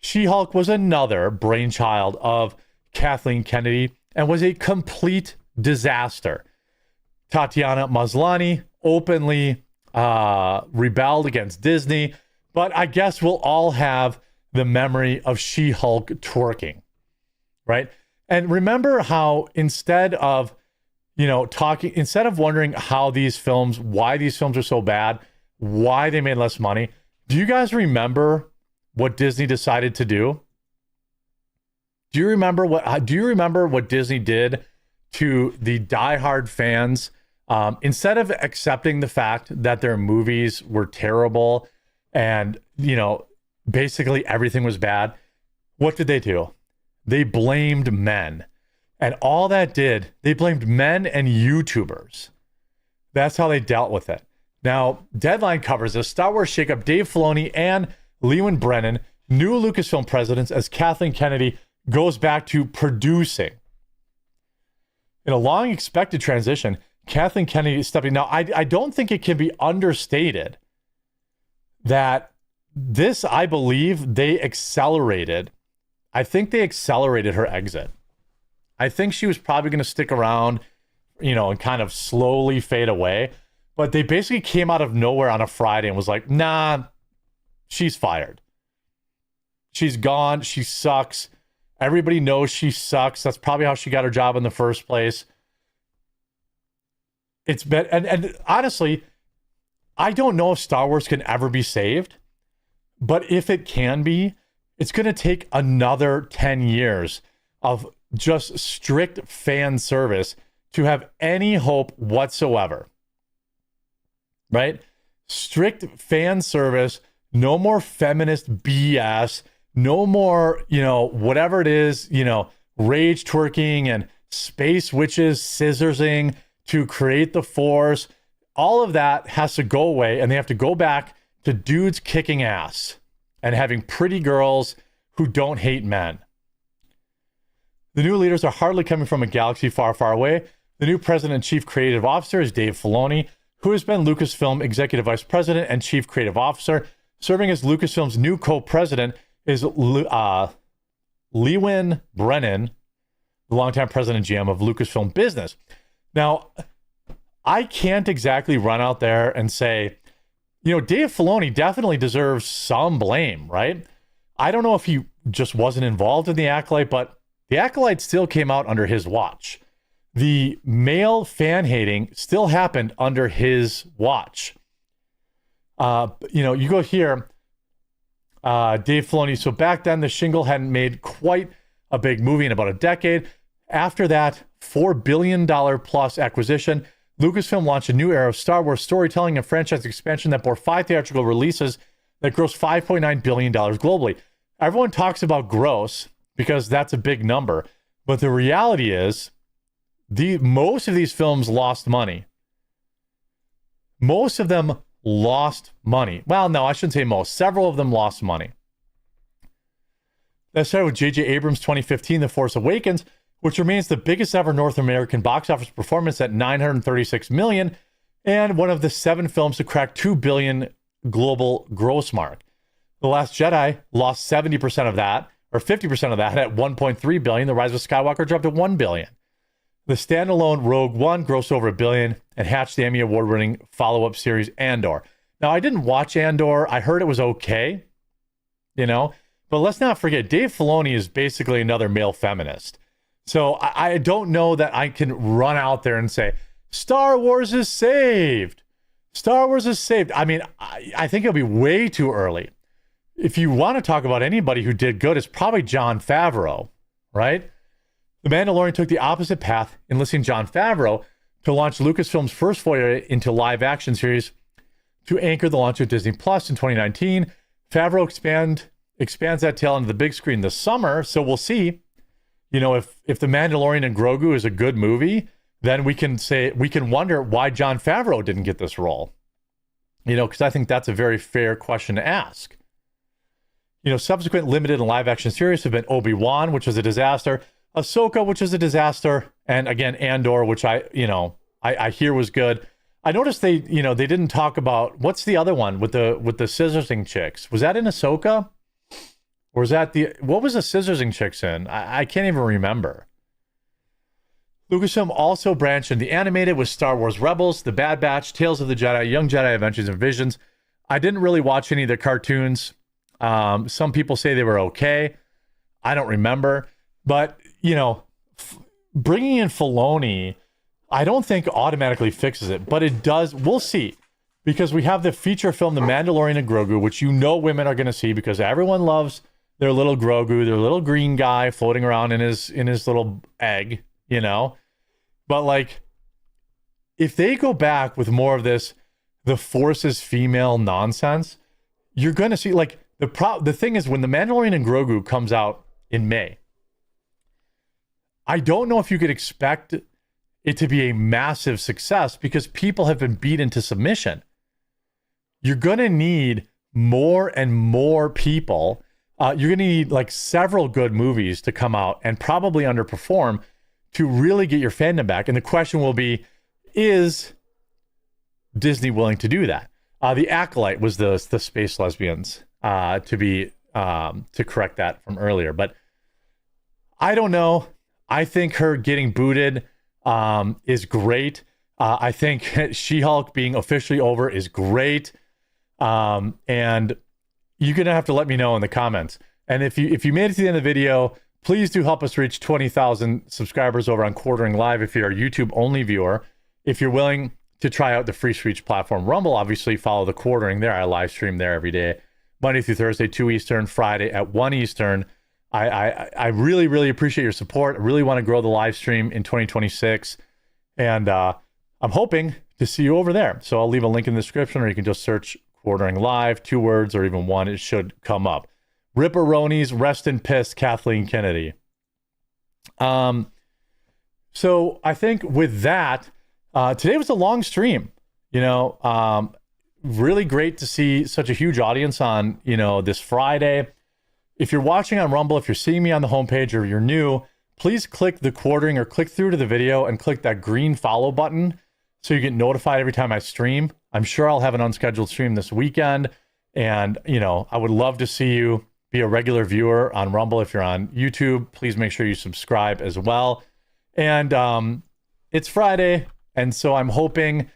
She-Hulk was another brainchild of Kathleen Kennedy and was a complete disaster. Tatiana Maslany openly rebelled against Disney, but I guess we'll all have the memory of She-Hulk twerking, right? And remember how instead of, instead of wondering why these films are so bad, why they made less money, do you guys remember what Disney decided to do? Do you remember what Disney did to the diehard fans? Instead of accepting the fact that their movies were terrible and, basically everything was bad, what did they do? They blamed men. And all that did, they blamed men and YouTubers. That's how they dealt with it. Now, Deadline covers this. Star Wars shakeup, Dave Filoni and Lewin Brennan, new Lucasfilm presidents, as Kathleen Kennedy goes back to producing. In a long expected transition, Kathleen Kennedy is stepping. Now, I don't think it can be understated that this, I believe, they accelerated. I think they accelerated her exit. I think she was probably going to stick around, and kind of slowly fade away. But they basically came out of nowhere on a Friday and was like, nah, she's fired. She's gone. She sucks. Everybody knows she sucks. That's probably how she got her job in the first place. It's been, and honestly, I don't know if Star Wars can ever be saved, but if it can be, it's going to take another 10 years of just strict fan service to have any hope whatsoever. Right? Strict fan service, no more feminist BS, no more, whatever it is, rage twerking and space witches scissorsing to create the Force. All of that has to go away, and they have to go back to dudes kicking ass and having pretty girls who don't hate men. The new leaders are hardly coming from a galaxy far, far away. The new president and chief creative officer is Dave Filoni, who has been Lucasfilm executive vice president and chief creative officer. Serving as Lucasfilm's new co-president, is Lewin Brennan, the longtime president and GM of Lucasfilm Business. Now, I can't exactly run out there and say, Dave Filoni definitely deserves some blame, right? I don't know if he just wasn't involved in the Acolyte, but the Acolyte still came out under his watch. The male fan hating still happened under his watch. You go here, Dave Filoni. So back then, The Shingle hadn't made quite a big movie in about a decade. After that $4 billion plus acquisition, Lucasfilm launched a new era of Star Wars storytelling and franchise expansion that bore 5 theatrical releases that grossed $5.9 billion globally. Everyone talks about gross because that's a big number. But the reality is, most of these films lost money. Most of them lost money. Well, no, I shouldn't say most. Several of them lost money. That started with J.J. Abrams' 2015 The Force Awakens, which remains the biggest ever North American box office performance at $936 million, and one of the 7 films to crack $2 billion global gross mark. The Last Jedi lost 70% of that, or 50% of that, at $1.3 billion. The Rise of Skywalker dropped to $1 billion. The standalone Rogue One grossed over $1 billion and hatched the Emmy Award-winning follow-up series Andor. Now, I didn't watch Andor. I heard it was okay, but let's not forget, Dave Filoni is basically another male feminist. So I don't know that I can run out there and say, Star Wars is saved. Star Wars is saved. I mean, I think it'll be way too early. If you want to talk about anybody who did good, it's probably Jon Favreau, right? The Mandalorian took the opposite path, enlisting Jon Favreau to launch Lucasfilm's first foray into live action series to anchor the launch of Disney Plus in 2019. Favreau expands that tale into the big screen this summer, so we'll see. If The Mandalorian and Grogu is a good movie, then we can wonder why Jon Favreau didn't get this role. Because I think that's a very fair question to ask. Subsequent limited and live action series have been Obi-Wan, which was a disaster, Ahsoka, which was a disaster, and again Andor, which I hear was good. I noticed they didn't talk about what's the other one with the scissorsing chicks. Was that in Ahsoka? Or was that what was the scissorsing chicks in? I can't even remember. Lucasfilm also branched into the animated with Star Wars Rebels, The Bad Batch, Tales of the Jedi, Young Jedi Adventures and Visions. I didn't really watch any of the cartoons. Some people say they were okay. I don't remember. But, bringing in Filoni, I don't think automatically fixes it. But it does. We'll see. Because we have the feature film, The Mandalorian and Grogu, which women are going to see because everyone loves their little Grogu, their little green guy floating around in his little egg, But if they go back with more of this, the Force is female nonsense, you're going to see the thing is when The Mandalorian and Grogu comes out in May, I don't know if you could expect it to be a massive success because people have been beat into submission. You're going to need more and more people. You're going to need several good movies to come out and probably underperform to really get your fandom back. And the question will be, is Disney willing to do that? The Acolyte was the space lesbians, to correct that from earlier. But I don't know. I think her getting booted is great. I think She-Hulk being officially over is great. And you're going to have to let me know in the comments. And if you made it to the end of the video, please do help us reach 20,000 subscribers over on Quartering Live if you're a YouTube-only viewer. If you're willing to try out the free speech platform Rumble, obviously follow the Quartering there. I live stream there every day, Monday through Thursday, 2 Eastern, Friday at 1 Eastern. I really, really appreciate your support. I really want to grow the live stream in 2026. And I'm hoping to see you over there. So I'll leave a link in the description, or you can just search Quartering Live, 2 words or even 1. It should come up. Ripperonis, rest in piss, Kathleen Kennedy. So I think with that, today was a long stream. Really great to see such a huge audience on, this Friday. If you're watching on Rumble, if you're seeing me on the homepage or you're new, please click the Quartering or click through to the video and click that green follow button so you get notified every time I stream. I'm sure I'll have an unscheduled stream this weekend. And, I would love to see you be a regular viewer on Rumble. If you're on YouTube, please make sure you subscribe as well. And it's Friday, and so I'm hoping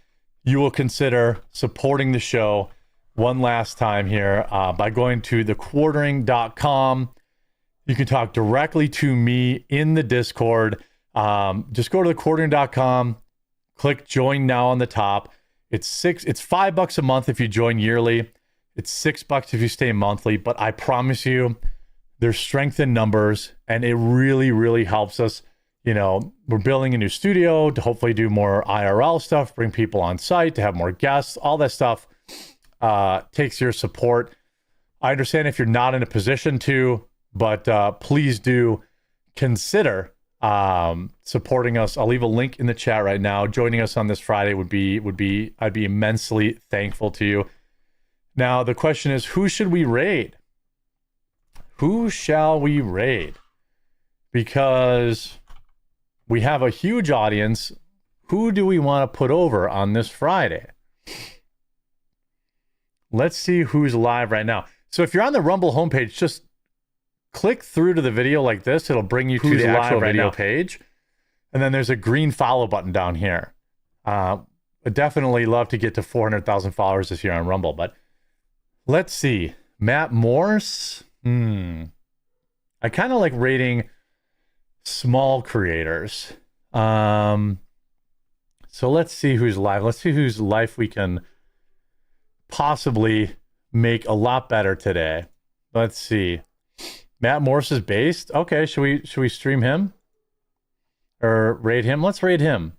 you will consider supporting the show one last time here by going to thequartering.com. You can talk directly to me in the Discord. Just go to thequartering.com, click join now on the top. It's $5 a month if you join yearly. It's $6 if you stay monthly, but I promise you there's strength in numbers, and it really, really helps us. You know, we're building a new studio to hopefully do more IRL stuff, bring people on site, to have more guests. All that stuff takes your support. I understand if you're not in a position to, but please do consider supporting us. I'll leave a link in the chat right now. Joining us on this Friday would be I'd be immensely thankful to you. Now the question is, who should we raid? Who shall we raid? Because we have a huge audience. Who do we want to put over on this Friday? Let's see who's live right now. So if you're on the Rumble homepage, just click through to the video like this. It'll bring you to the actual video page. And then there's a green follow button down here. I'd definitely love to get to 400,000 followers this year on Rumble. But let's see. Matt Morse. I kind of like rating small creators. So let's see who's live. Let's see whose life we can possibly make a lot better today. Let's see. Matt Morse is based. Okay, should we stream him or raid him? Let's raid him.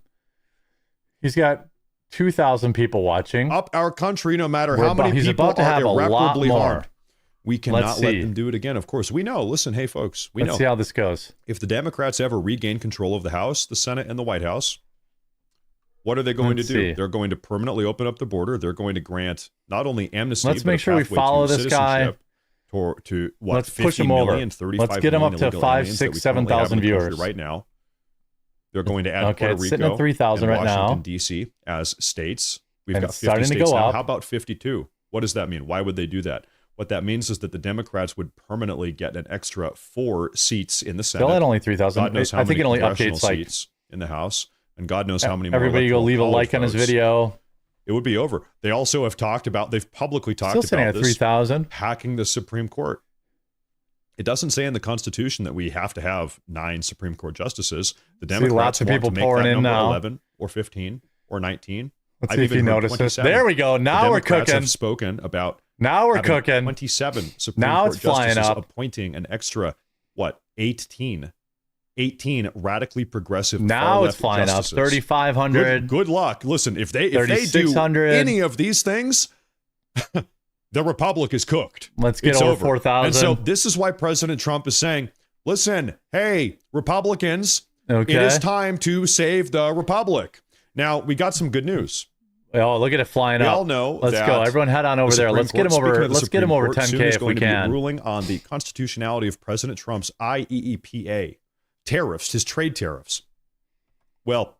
He's got 2,000 people watching. Up our country, no matter how many he's people about to have are irreparably a lot more. harmed. We cannot let them do it again. Of course, we know. Listen, hey, folks, we know. Let's see how this goes. If the Democrats ever regain control of the House, the Senate, and the White House, what are they going to do? They're going to permanently open up the border. They're going to grant not only amnesty, let's but make sure we follow this guy. To what? Let's push him over. 35 let's get him up to 5, 6, that we 7,000 currently have in the country viewers right now. They're going to add Okay, Puerto it's Rico sitting at 3,000 and right now. Washington, D.C. as states. We've And got it's 50 starting to states go now. up. How about 52? What does that mean? Why would they do that? What that means is that the Democrats would permanently get an extra 4 seats in the Senate. Still at only 3,000. God knows how I think many it only congressional updates like seats in the House, and God knows how many more. Everybody go electoral leave a college like on his votes. video. It would be over. They also have talked about, they've publicly talked Still sitting about at this 3,000. hacking the Supreme Court. It doesn't say in the Constitution that we have to have 9 Supreme Court justices. The Democrats lots of want people to make pouring that in number now. 11 or 15 or 19. Let's I've see if even he heard notices. 27. There we go. Now The we're Democrats cooking. have spoken about Now we're having cooking. 27 Supreme Now Court it's flying justices up. appointing an extra, 18 radically progressive Now it's far-left flying justices. up. 3,500. Good luck. Listen, if they do 3,600. any of these things, the Republic is cooked. Let's get It's over over. 4,000. And so this is why President Trump is saying, listen, hey, Republicans, Okay. it is time to save the Republic. Now, we got some good news. Oh, look at it flying We up. all know Let's that go. Everyone head on over the there. Supreme Let's get him Court- speaking over. of the Let's get him Supreme over Court, 10K soon is if we going to be can. ruling on the constitutionality of President Trump's IEEPA tariffs, his trade tariffs. Well,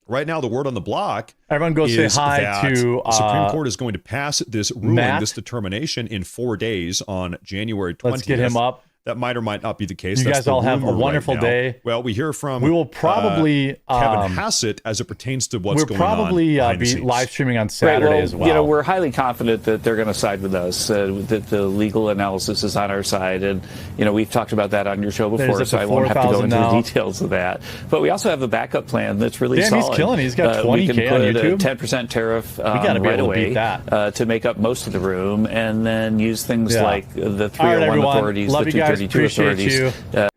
right now, the word on the block Everyone go say is hi that to the Supreme Court is going to pass this ruling, Matt. this determination in 4 days on January 20th. Let's get him up. That might or might not be the case. You That's guys the all have a rumor right wonderful now. day. Well, we hear from We will probably Kevin Hassett as it pertains to what's we'll going probably on behind the be scenes. live streaming on Saturday as well. You know, we're highly confident that they're going to side with us, that the legal analysis is on our side. And, you know, we've talked about that on your show before, There's so up I to won't have to go 4,000 into now. the details of that. But we also have a backup plan that's really Damn, he's solid. killing it. He's got We can 20K put on a YouTube. 10% tariff gotta be right able to away beat that. to make up most of the room, and then use things Yeah. like the 301 All right, everyone. authorities, Love the you guys. 232 Appreciate authorities. you.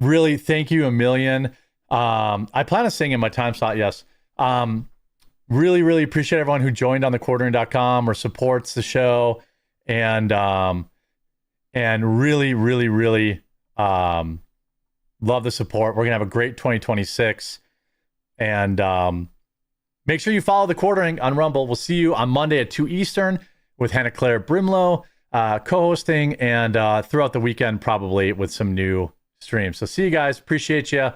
Really, thank you a million. I plan on saying in my time slot, yes. Really, really appreciate everyone who joined on thequartering.com or supports the show. And really, really, really love the support. We're going to have a great 2026. And make sure you follow The Quartering on Rumble. We'll see you on Monday at 2 Eastern with Hannah Claire Brimlow co-hosting, and throughout the weekend probably with some new streams. So see you guys. Appreciate you.